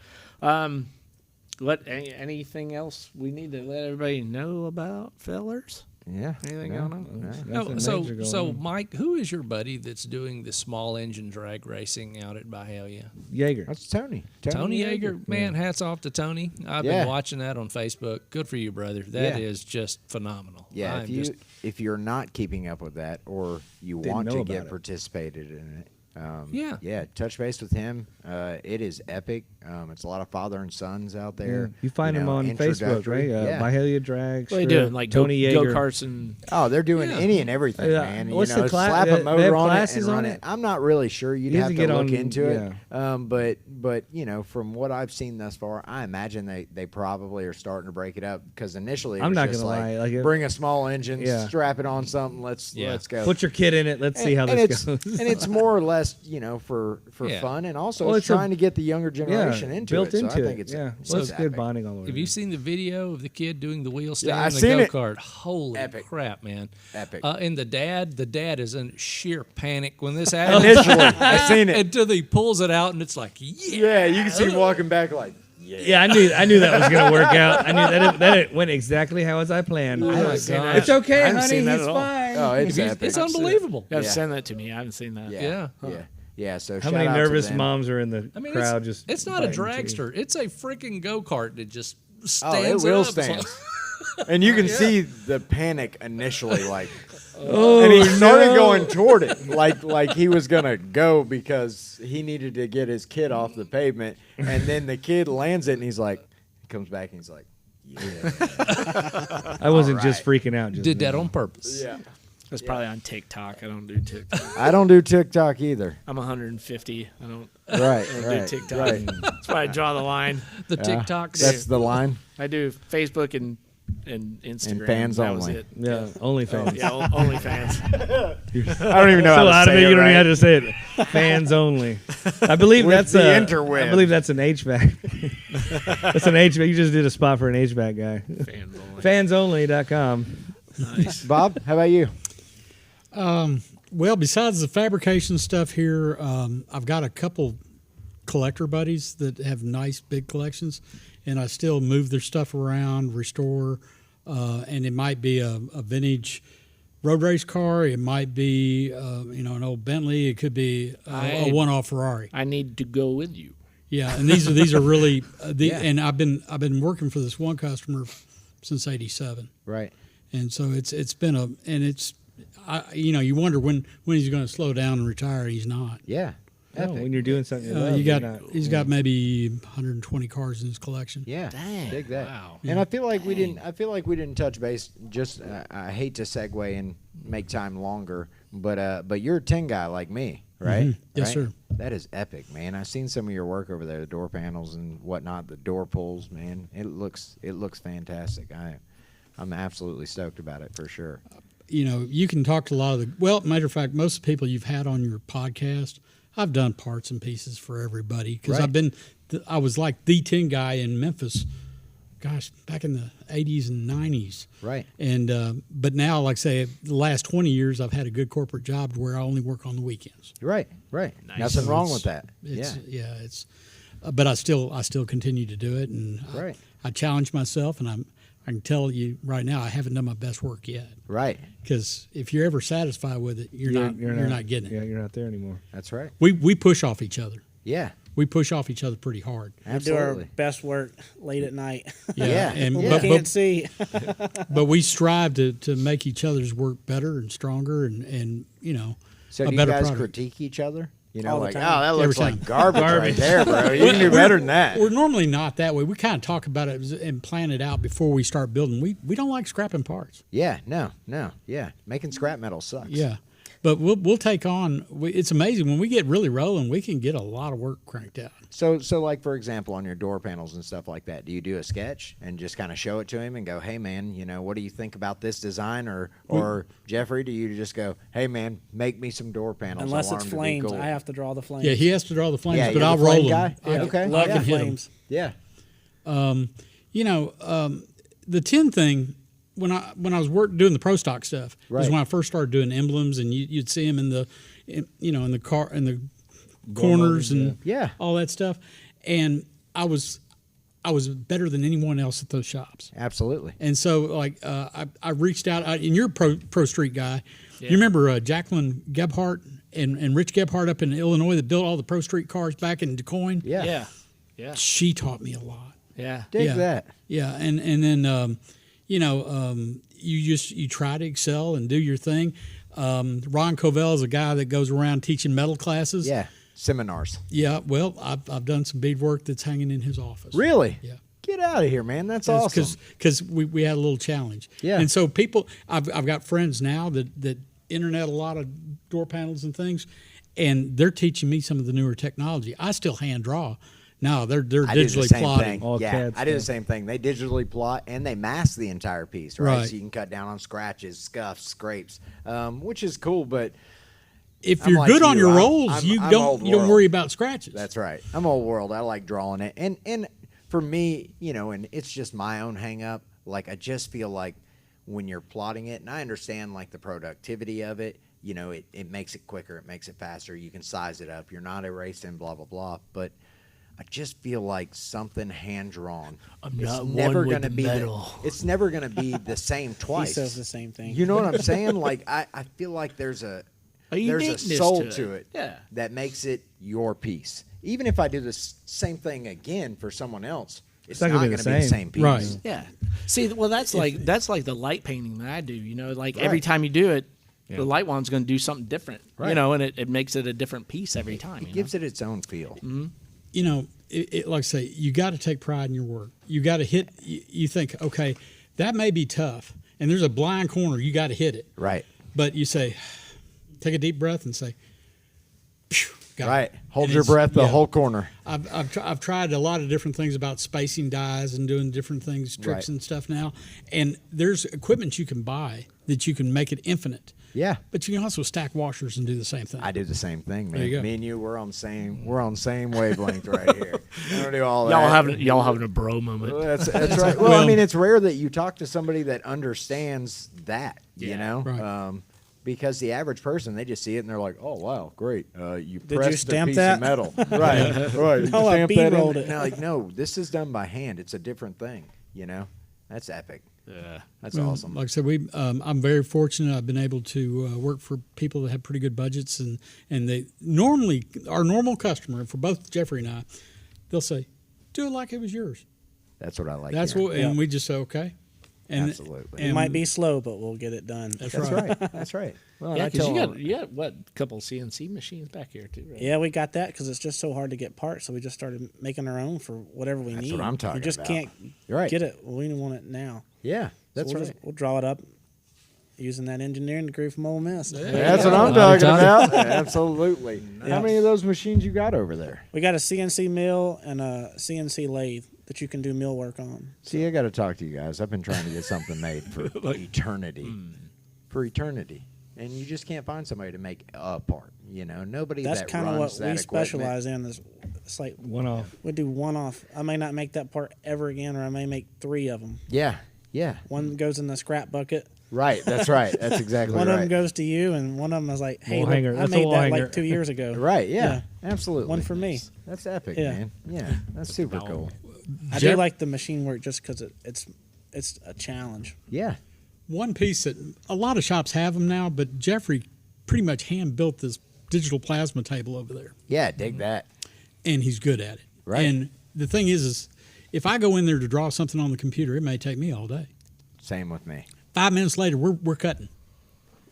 anything else we need to let everybody know about, fellers? Yeah. Anything No. going on? Nothing So, major going so on. Mike, who is your buddy that's doing the small engine drag racing out at Byhalia? Jaeger. That's Tony. Tony Yeager, man, hats off to Tony. I've Yeah. been watching that on Facebook. Good for you, brother. That Yeah. is just phenomenal. Yeah, I'm just- if you're not keeping up with that, or you Didn't want know to about get it. participated in it, Yeah. touch base with him. It is epic. It's a lot of father and sons out there. You find him on Facebook, right? introductory. Yeah. Byhalia Drag. What are you Strip, doing? Like Tony go Yeager. karts and Oh, they're doing Yeah. any and everything, Yeah. man. What's the class? Slap They a have motor on it classes and run on it. it? I'm not really sure. You'd You have have to to get look on- into it. yeah. But from what I've seen thus far, I imagine they probably are starting to break it up, because initially it I'm was not just gonna lie, like, if- bring a small engine, Yeah. strap it on something, let's go. Put your kid in it. Let's see how and this it's, goes. and it's more or less, for Yeah. fun, and also Well, it's it's a- trying to get the younger generation into built it. So into I it. think it's yeah. it's Well, it's good epic. bonding all the way. Have you seen the video of the kid doing the wheel stand Yeah, I've and seen the it. go kart? Holy Epic. crap, man! Epic. And the dad is in sheer panic when this happens. Initially, I've seen it. Until he pulls it out, and it's like, Yeah, you can see him walking back like. Yeah, I knew that was going to work out. I knew that it went exactly how as I planned. Oh my haven't seen God. that. It's okay, I haven't honey. seen that He's at all. fine. Oh, it's epic. it's unbelievable. You have to Yeah. send that to me. I haven't seen that. Yeah. Yeah. So How shout many out to nervous them. moms are in the I mean, crowd? it's not a biting teeth? dragster. It's a freaking go kart that just Oh, stands it will up. It's stand. like- And you can see the panic initially, like, Oh, and he started no. going toward it, like he was gonna go because he needed to get his kid off the pavement. And then the kid lands it, and he's like, he comes back and he's like, I wasn't just freaking out. Just Did that now. on purpose. Yeah. That's probably on TikTok. I don't do TikTok. I don't do TikTok either. I'm 150. I don't Right, do right, TikTok. right. That's why I draw the line. The TikToks. That's the line. I do Facebook and Instagram. And fans that was only. it. Yeah, OnlyFans. Yeah, OnlyFans. I don't even know So how out to of say it, it you don't right. even have to say it. Fans only. I believe With that's the I interwebs. believe that's an HVAC. That's an HVAC. You just did a spot for an HVAC guy. Fans only. Fansonly.com. Nice. Bob, how about you? Well, besides the fabrication stuff here, I've got a couple collector buddies that have nice big collections, and I still move their stuff around, restore, and it might be a vintage road race car. It might be an old Bentley. It could be a one-off Ferrari. I need to go with you. Yeah, and these are really and I've been working for this one customer since '87, Right. and so it's been you wonder when he's going to slow down and retire. He's not. Yeah. Oh, when you're doing something, you love, He's got maybe 120 cars in his collection. Yeah, Dang, dig that. wow. And I feel like we didn't touch base. Just I hate to segue and make time longer, but you're a 10 guy like me, right? Mhm. Yes, Right? sir. That is epic, man. I've seen some of your work over there, the door panels and whatnot, the door pulls, man. It looks fantastic. I'm absolutely stoked about it for sure. You can talk to a lot of matter of fact, most of the people you've had on your podcast, I've done parts and pieces for everybody because Right. I was like the 10 guy in Memphis, gosh, back in the 80s and 90s. Right. And but now, like I say, the last 20 years, I've had a good corporate job to where I only work on the weekends. Right. Nice. Nothing So wrong it's- with that. It's but I still continue to do it, and Right. I challenge myself, and I can tell you right now, I haven't done my best work yet. Right. Because if you're ever satisfied with it, you're not getting it. Yeah, you're not there anymore. That's right. We push off each other. Yeah. We push off each other pretty hard. We do our Absolutely. best work late at night. Yeah. and We but, can't see. but we strive to make each other's work better and stronger, and So a do you better guys product. critique each other? All the like, time. oh, that looks Every like time. garbage right there, bro. You can do better than that. We're normally not that way. We kind of talk about it and plan it out before we start building. We don't like scrapping parts. Yeah, no, yeah. Making scrap metal sucks. Yeah, but we'll take on. It's amazing when we get really rolling. We can get a lot of work cranked out. So like for example, on your door panels and stuff like that, do you do a sketch and just kind of show it to him and go, "Hey man, what do you think about this design?" Or Jeffrey, do you just go, "Hey man, make me some door panels"? Unless I want it's them to be flames, cool." I have to draw the flames. Yeah, he has to draw the flames, Yeah, but you're I'll the flame roll guy? them. Okay. Love I the can hit 'em. flames. Yeah. The 10 thing when I was doing the pro stock stuff Right. is when I first started doing emblems, and you'd see them in the car in the corners and Yeah. all that stuff, and I was better than anyone else at those shops. Absolutely. And so, I reached out. And you're a pro street guy. Yeah. You remember Jacqueline Gebhardt and Rich Gebhardt up in Illinois that built all the pro street cars back in DeCoin? Yeah. Yeah. She taught me a lot. Yeah. Dig Yeah. that. Yeah, and then you try to excel and do your thing. Ron Covell is a guy that goes around teaching metal classes. Yeah. Seminars. Yeah, well, I've done some beadwork that's hanging in his office. Really? Yeah. Get out of here, man. That's awesome. Because we had a little challenge. Yeah. And so I've got friends now that internet a lot of door panels and things, and they're teaching me some of the newer technology. I still hand draw. No, they're I do the digitally same plotting. thing. All Yeah, CAD I do the stuff. same thing. They digitally plot and they mask the entire piece, right? Right. So you can cut down on scratches, scuffs, scrapes, which is cool. But If I'm you're like good on you. your I'm- rolls, I'm you old don't world. worry about scratches. that's right. I'm old world. I like drawing it, and for me, and it's just my own hang up. Like I just feel like when you're plotting it, and I understand like the productivity of it. It makes it quicker, it makes it faster. You can size it up. You're not erasing, blah blah blah. But I just feel like something hand drawn. I'm It's not never one with gonna the be metal. it's never gonna be the same He twice. says the same thing. You know what I'm saying? Like I feel like there's a uniqueness soul to to it. it Yeah. that makes it your piece. Even if I do the same thing again for someone else, it's not not going gonna to be be the the same. same piece. Right. Yeah. See, well, that's like the light painting that I do. Like every Right. time you do it, the light one's going to do something different. Right. And it makes it a different piece every time. It gives it its own feel. You know, like I say, you got to take pride in your work. You got to hit. You think, okay, that may be tough, and there's a blind corner. You got to hit it. Right. But you say, take a deep breath and say, phew, got Right. it. Hold And your it's- breath the yeah. whole corner. I've tried a lot of different things about spacing dies and doing different things, tricks Right. and stuff now. And there's equipment you can buy that you can make it infinite. Yeah. But you can also stack washers and do the same thing. I do the same thing, man. There you go. Me and you, we're on the same wavelength right here. I don't do all that. Y'all having a bro moment. That's right. Well, I mean, it's rare that you talk to somebody that understands that, you Yeah. know? Right. Because the average person, they just see it and they're like, "Oh wow, great! You you pressed stamp a piece that? of metal, right? Right? You No, I stamped that in B-rolled there." it. No, like, no, this is done by hand. It's a different thing, you know. That's epic. Yeah. That's Well, awesome. Like I said, I'm very fortunate. I've been able to work for people that have pretty good budgets, and they normally, our normal customer, for both Jeffrey and I, they'll say, "Do it like it was yours." That's what I like. That's hearing. what, and we just say, "Okay." And, Absolutely. It might be slow, but we'll get it done. That's That's right. right. That's right. Well, Yeah, I because tell you got what couple CNC machines back here too, right? Yeah, we got that because it's just so hard to get parts, so we just started making our own for whatever we That's need. what I'm talking You just about. can't You're right. get it. We want it now. Yeah, that's so right. We'll draw it up using that engineering degree from Ole Miss. That's what I'm Not talking a about. Absolutely. Yeah. How many of those machines you got over there? We got a CNC mill and a CNC lathe that you can do mill work on. See, I got to talk to you guys. I've been trying to get something made for eternity. For eternity. And you just can't find somebody to make a part. You know, nobody That's that kind of runs what that we equipment. specialize in. Is it's like One off. we do one off. I may not make that part ever again, or I may make 3 of them. Yeah, yeah. One goes in the scrap bucket. Right, that's right. That's exactly One right. of them goes to you, and one of them is like, "Hey, Wall look, hanger. I That's a made wall that hanger. like 2 years ago." Right, yeah, absolutely. One for me. That's epic, Yeah. man. Yeah, that's super cool. I do like the machine work just because it's a challenge. Yeah, One piece that a lot of shops have them now, but Jeffrey pretty much hand built this digital plasma table over there, yeah, dig that. and he's good at it. Right. And the thing is if I go in there to draw something on the computer, it may take me all day. Same with me. 5 minutes later, we're cutting,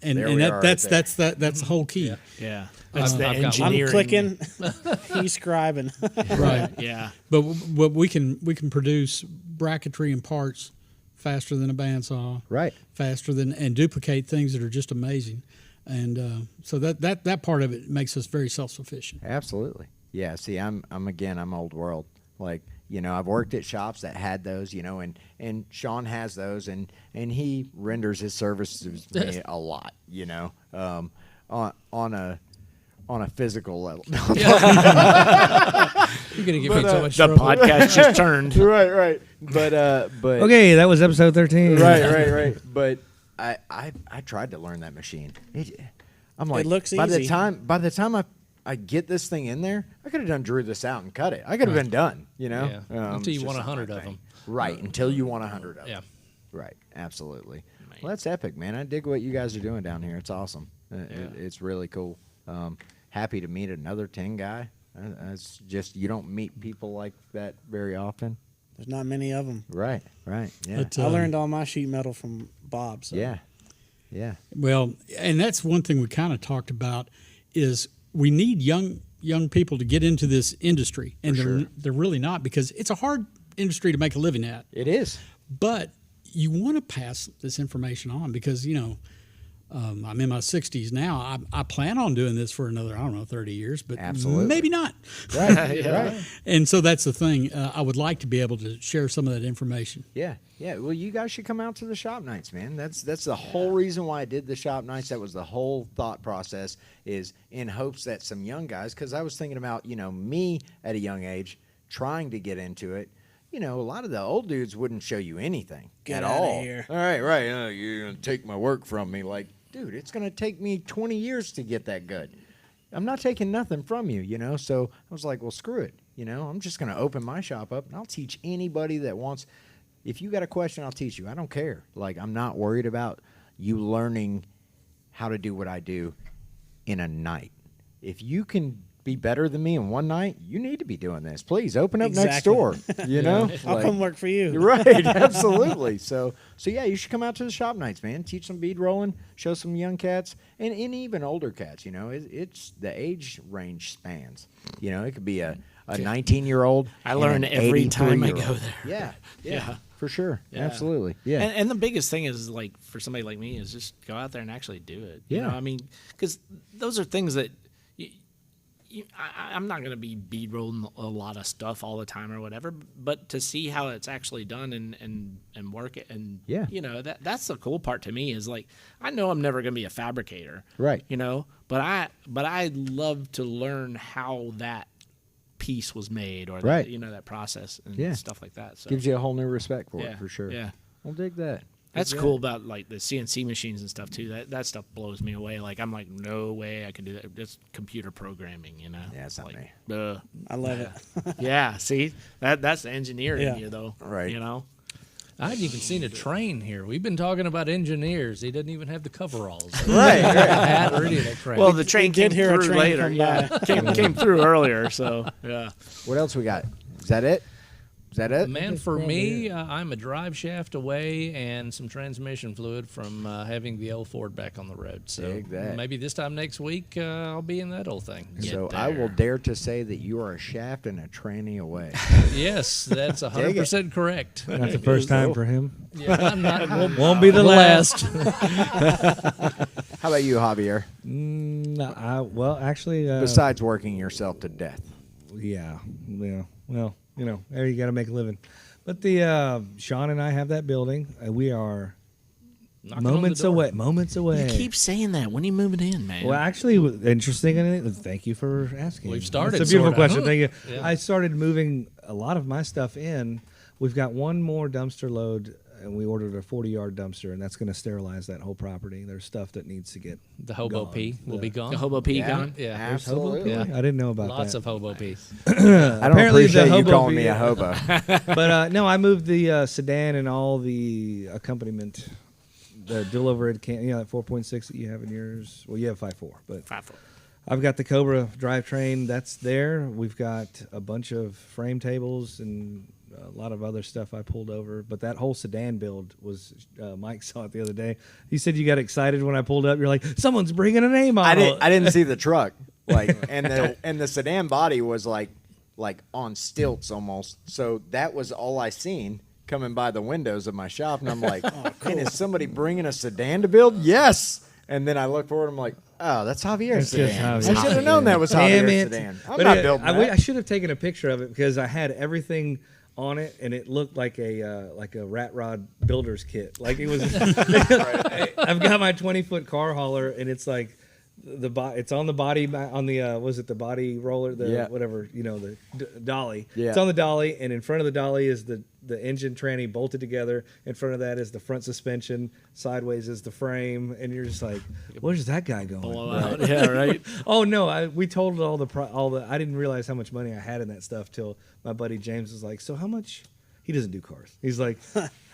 and There and we that, are that's right there. that's the whole key. Yeah. That's the I've got one. I'm engineering. clicking, he's scribing. Right. Yeah. But we can produce bracketry and parts faster than a bandsaw, Right. faster than and duplicate things that are just amazing, and so that part of it makes us very self-sufficient. Absolutely. Yeah. See, I'm old world. Like, you know, I've worked at shops that had those, you know, and Shawn has those, and he renders his services to me a lot, you know, on a physical level. You're gonna give me so much The trouble. podcast just turned. right. But Okay, that was episode 13. right. But I tried to learn that machine. I'm like, It looks by easy. the time I get this thing in there, I could have done drew this out and cut it. I could have been done, you know. Yeah. Until you it's want just not 100 my of thing. them. Right, until you want 100 of Yeah. them. Right, absolutely. Well, that's epic, man. I dig what you guys are doing down here. It's awesome. It's really cool. Happy to meet another 10 guy. It's just you don't meet people like that very often. There's not many of them. Right. Yeah. But, I learned all my sheet metal from Bob. So. Yeah. Well, and that's one thing we kind of talked about is we need young people to get into this industry, and they're really not, because it's a hard industry to make a living at. It is. But you want to pass this information on because, you know, I'm in my 60s now. I plan on doing this for another, 30 years, but Absolutely. maybe not. Right. Right. And so that's the thing. I would like to be able to share some of that information. Yeah. Well, you guys should come out to the shop nights, man. That's the whole reason why I did the shop nights. That was the whole thought process, is in hopes that some young guys, because I was thinking about, you know, me at a young age trying to get into it. You know, a lot of the old dudes wouldn't show you anything Get at outta all. here. All right. You're gonna take my work from me, like, dude. It's gonna take me 20 years to get that good. I'm not taking nothing from you, you know. So I was like, well, screw it. You know, I'm just gonna open my shop up and I'll teach anybody that wants. If you got a question, I'll teach you. I don't care. Like, I'm not worried about you learning how to do what I do in a night. If you can be better than me in one night, you need to be doing this. Please open up next Exactly. door. You know, I'll come work for you. Right, absolutely. So yeah, you should come out to the shop nights, man. Teach some bead rolling, show some young cats, and even older cats. You know, it's the age range spans. You know, it could be a a 19-year-old. I learn every time I go there. Yeah, Yeah. for sure, Yeah. absolutely, yeah. And the biggest thing is like for somebody like me is just go out there and actually do it. You Yeah. know? I mean, because those are things that I'm not going to be B-rolling a lot of stuff all the time or whatever, but to see how it's actually done and work it and Yeah. you know that's the cool part to me is like I know I'm never going to be a fabricator, Right. You know, but I love to learn how that piece was made or Right. that, you know, that process and Yeah. stuff like that. So Gives you a whole new respect for yeah, it, for sure. Yeah. I'll dig that. That's cool about like the CNC machines and stuff too. That stuff blows me away. Like I'm like, no way I could do that. Just computer programming, you know. Yeah, it's not like, me. I love it. yeah. See, that's the engineer in Yeah. you though. Right. You know. I hadn't even seen a train here. We've been talking about engineers. He doesn't even have the coveralls. Right. Hat or any of that crap. Well, the train did came hear a through train later. come Yeah, came through earlier. So yeah. What else we got? Is that it? Is that it? Man, for me, I'm a drive shaft away and some transmission fluid from having the old Ford back on the road. So Dig that. maybe this time next week I'll be in that old thing. So Get I will there. dare to say that you are a shaft and a tranny away. Yes, that's 100% correct. Not the first time for him. Yeah, I'm not, Won't be the last. How about you, Javier? Well, actually, Besides working yourself to death. yeah, well, you know, there you got to make a living. But the Shawn and I have that building. We are knocking on the moments door. away. Moments away. You keep saying that. When are you moving in, man? Well, actually, interesting. And thank you for asking. We've started, It's a beautiful sorta. question. Thank you. Yeah. I started moving a lot of my stuff in. We've got one more dumpster load, and we ordered a 40-yard dumpster, and that's going to sterilize that whole property. There's stuff that needs to get The hobo gone. pee will be gone. the hobo pee gone. Yeah. Absolutely. Yeah. I didn't know about Lots that. of hobo pee. I don't Apparently the appreciate you hobo calling bee- me a hobo. But no, I moved the sedan and all the accompaniment, the dual overhead can, that 4.6 that you have in yours. Well, you have 5.4, but 5'4". I've got the Cobra drivetrain. That's there. We've got a bunch of frame tables and a lot of other stuff I pulled over. But that whole sedan build was, Mike saw it the other day. He said you got excited when I pulled up. You're like, someone's bringing an A model. I didn't see the truck. Like, and the sedan body was like on stilts almost. So that was all I seen coming by the windows of my shop, and I'm like, man, is somebody bringing a sedan to build? Yes. And then I look forward, I'm like, oh, that's Javier's It's just sedan. Javier. I should have known that was Damn Javier's it. sedan. I'm But not building that. I should have taken a picture of it because I had everything on it, and it looked like a rat rod builder's kit. Like it was. I've got my 20-foot car hauler, and it's like it's on the body on the was it the body roller whatever the dolly. Yeah. It's on the dolly, and in front of the dolly is the engine tranny bolted together. In front of that is the front suspension. Sideways is the frame, and you're just like, where's that guy going? Blow out. Yeah, right. Oh no! We totaled all the. I didn't realize how much money I had in that stuff till my buddy James was like, "So how much?" He doesn't do cars. He's like,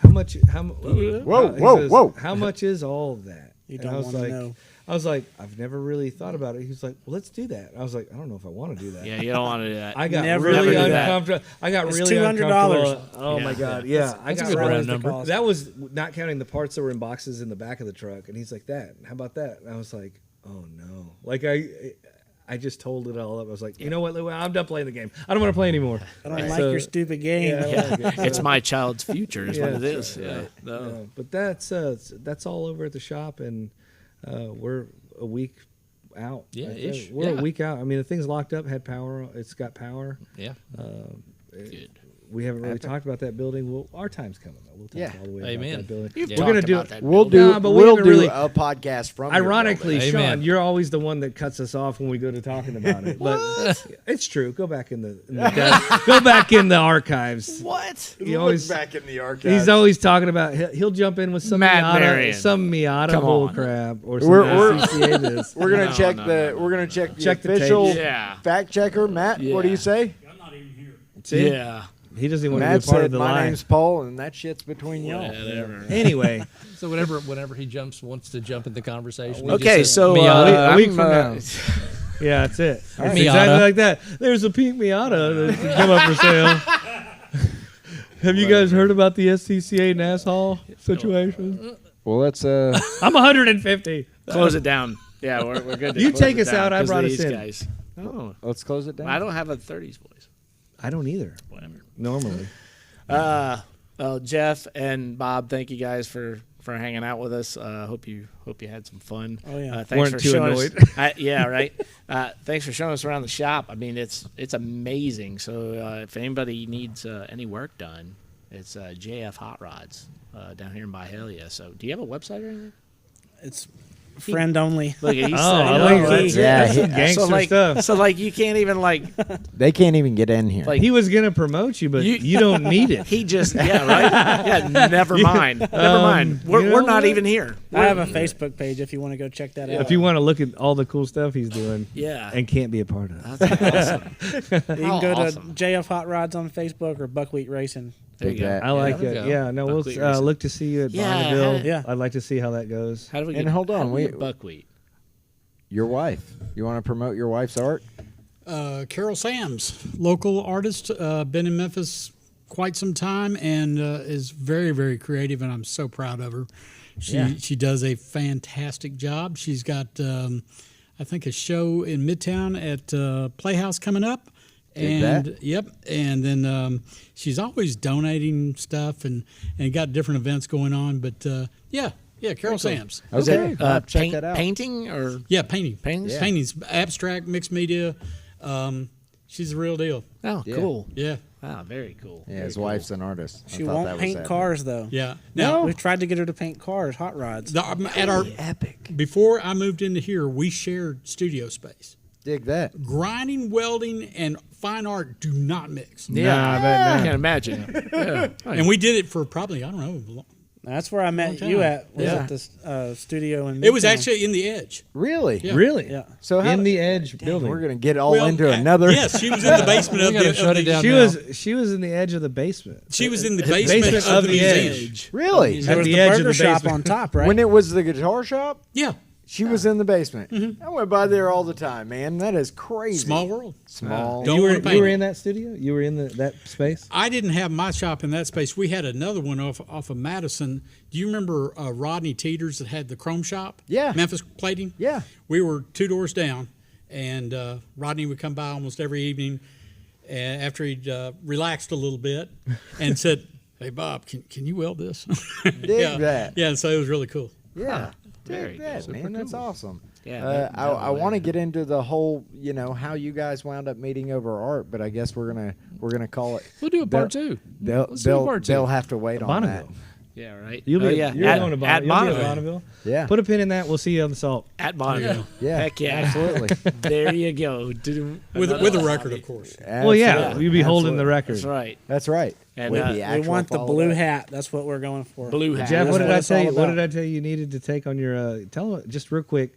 "How much? Whoa. How much is all of that?" You And I don't was want to like, know. I was like, I've never really thought about it. He was like, well, let's do that. I was like, I don't know if I want to do that. Yeah, you don't want to do that. I got Never really do that. uncomfortable. I got It's really $200. uncomfortable. Oh Yeah. my god, yeah. I That's got a good really- round number. That was not counting the parts that were in boxes in the back of the truck. And he's like, that. How about that? And I was like, oh no. Like I just told it all up. I was like, you know what, Lou? I'm done playing the game. I don't want to play anymore. I don't like your stupid game. It's my child's future, is what it Yeah, is. Yeah. No. Yeah, but that's all over at the shop, and we're a week out. Yeah, I think. ish. We're Yeah. a week out. I mean, the thing's locked up. Had power. It's got power. Yeah. Good. We haven't really talked about that building. Well, our time's coming though. We'll talk Yeah. all the way Amen. about that building. You've Yeah. We're talked gonna do about it. that We'll building. do No, but we we'll haven't do really- a podcast from your Ironically, building. Amen. Shawn, you're always the one that cuts us off when we go to talking about it. But it's true. Go back in the go back in the archives. What? He always back in the archives. he's always talking about he'll jump in with some Matt Miata, Marion. some Miata Come bull on. crap or some We're- CCA this. We're gonna No, check no, the no. we're gonna check the Check the official tapes. Yeah. fact checker, Matt. What do Yeah. you say? See? Yeah. He doesn't even want Matt to be part of said the my line. name's Paul, and that shit's between y'all. Whatever. Anyway, So whenever he wants to jump in the conversation. he Okay, just says, so Miata. a week I'm, from now. yeah, that's it. It's Miata. exactly like that. There's a pink Miata that can come up for sale. Have you guys heard about the SCCA Nassau situation? Well, let's I'm 150. close it down. Yeah, we're good. To You close take it us down out, I 'cause of brought us these in. Guys. Oh, let's close it down. I don't have a 30s voice. I don't either. Whatever. Normally. Well, Jeff and Bob, thank you guys for hanging out with us. Hope you had some fun. Oh, yeah. Thanks Weren't for too showing annoyed. us. Yeah, right. Thanks for showing us around the shop. I mean, it's amazing. So if anybody needs any work done, it's JF Hot Rods down here in Byhalia. So do you have a website or anything? It's friend only. Look, he's that's some gangster so like, stuff. So like you can't even like They can't even get in here. Like- He was gonna promote you, but you don't need it. he just right. Yeah, never mind. Never mind. We're you know not what? even here. I have a Facebook page if you want to go check that out. If you want to look at all the cool stuff he's doing, Yeah. and can't be a part of. That's awesome. You can go awesome. to JF Hot Rods on Facebook or Buckwheat Racing. There you Dig go. that. I like there we it. go. Yeah, no, Buckwheat we'll racing. look to see you at Yeah, Bonneville. yeah. I'd like to see how that goes. How do we And get, hold on, how do we we- get buckwheat? Your wife. You want to promote your wife's art? Carol Sams, local artist, been in Memphis quite some time and is very, very creative, and I'm so proud of her. She does a fantastic job. She's got, I think, a show in Midtown at Playhouse coming up. Dig And that. yep, and then she's always donating stuff and got different events going on. But yeah, Carol Sams. Okay. Check Paint, that out. Painting or Yeah, painting. Paintings? Yeah. Paintings, abstract, mixed media. She's the real deal. oh, Yeah. cool. Yeah. Wow, very cool. Yeah, his wife's an artist. I She thought that won't was paint epic. cars though. Yeah. Now Now, we've tried to get her to paint cars, hot rods. at our Epic. before I moved into here, we shared studio space. Dig that. Grinding, welding, and fine art do not mix. Yeah, Nah, I bet I not. can't imagine. Yeah. And we did it for probably, I don't know. That's where I met time. you at. Was Yeah. at the studio in. It was Midtown. actually in the Edge. Really? Yeah. Really? Yeah. So how, In the Edge building. we're gonna get all Well, into another. Yes, she was in the basement of We gotta the. shut it down. She was in the edge of the basement. She was in the The basement, basement of the museum. Edge. Really? There was the the edge of burger the shop basement. on top, right? When it was the guitar shop, Yeah, she was in the basement. I went by there all the time, man. That is crazy. small world. Small. Don't You wanna were paint you were it. in that studio? You were in that space? I didn't have my shop in that space. We had another one off of Madison. Do you remember Rodney Teeters that had the chrome shop? Yeah. Memphis Plating? Yeah. We were 2 doors down, and Rodney would come by almost every evening after he'd relaxed a little bit and said, "Hey, Bob, can you weld this?" Dig that. Yeah, and so it was really cool. Yeah. Very Dig that, man. That's awesome. Yeah, I want to get into the whole, how you guys wound up meeting over art, but I guess we're gonna call it. We'll do a part two. Let's do a part two. They'll have to wait on that. Bonneville. Yeah, right. You'll be, yeah. you're at, going to at Bonneville. Bonneville. Yeah. Put a pin in that. We'll see you on the salt. At Bonneville. Yeah. Heck yeah. Absolutely. There you go. With a record, of course. Well, yeah, Absolutely. you'll be holding the record. That's right. That's right. And, With uh, the we we actual want the follow blue up. hat. That's what we're going for. Blue hat. Jeff, That's what did what I it's tell all you? What about. did I tell you you needed to take on your? Tell them just real quick.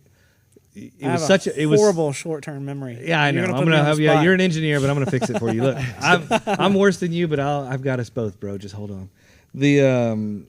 It I was have such a it was horrible short-term memory. Yeah, I know. You're I'm put me gonna on the have yeah. spot. You're an engineer, but I'm gonna fix it for you. Look, I'm worse than you, but I've got us both, bro. Just hold on. The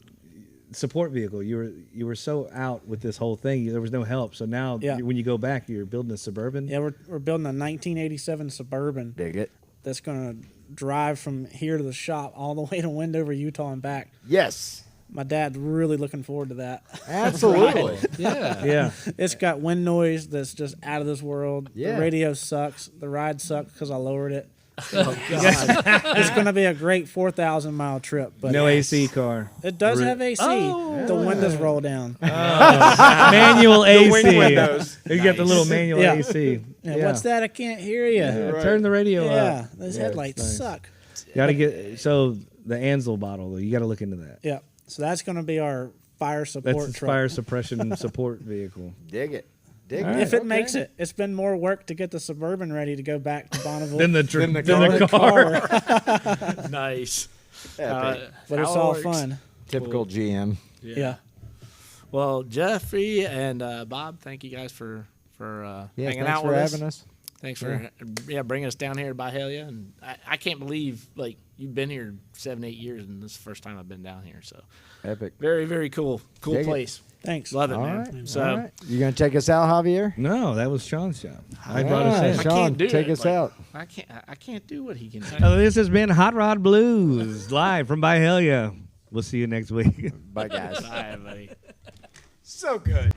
support vehicle. You were so out with this whole thing. There was no help. So now Yeah. when you go back, you're building a Suburban. Yeah, we're building a 1987 Suburban Dig it. that's going to drive from here to the shop all the way to Wendover, Utah, and back. Yes. My dad's really looking forward to that. Absolutely. Yeah. Yeah. It's got wind noise that's just out of this world. Yeah. The radio sucks. The ride sucks because I lowered it. Oh, God. It's going to be a great 4,000-mile trip. But No AC car. It does have AC. The windows roll down. Manual AC. wing windows. You got the little manual Yeah. AC. Yeah, what's that? I can't hear you. Yeah, turn the radio Yeah, up. those Yeah, headlights it's nice. suck. Got to get so the Ansel bottle though. You got to look into that. Yeah, so that's going to be our fire support That's the truck. fire suppression support vehicle. Dig it. Dig All it. If it Okay. makes it, it's been more work to get the Suburban ready to go back to Bonneville. Then the car. Nice. Epic. But it's how it all works. fun. Typical GM. Yeah. Well, Jeffrey and Bob, thank you guys for Yeah. hanging Thanks out for with having us. us. Thanks for bringing us down here to Byhalia, and I can't believe like you've been here 7-8 years, and this is the first time I've been down here. So Epic. very very cool Dig it. place. Thanks. Love it, All man. right. So All right. You gonna take us out, Javier? No, that was Sean's job. I brought us in. I Shawn, can't do take it, us like- out. I can't do what he can do. This has been Hot Rod Blues live from Byhalia. We'll see you next week. Bye, guys. Bye, buddy. So good.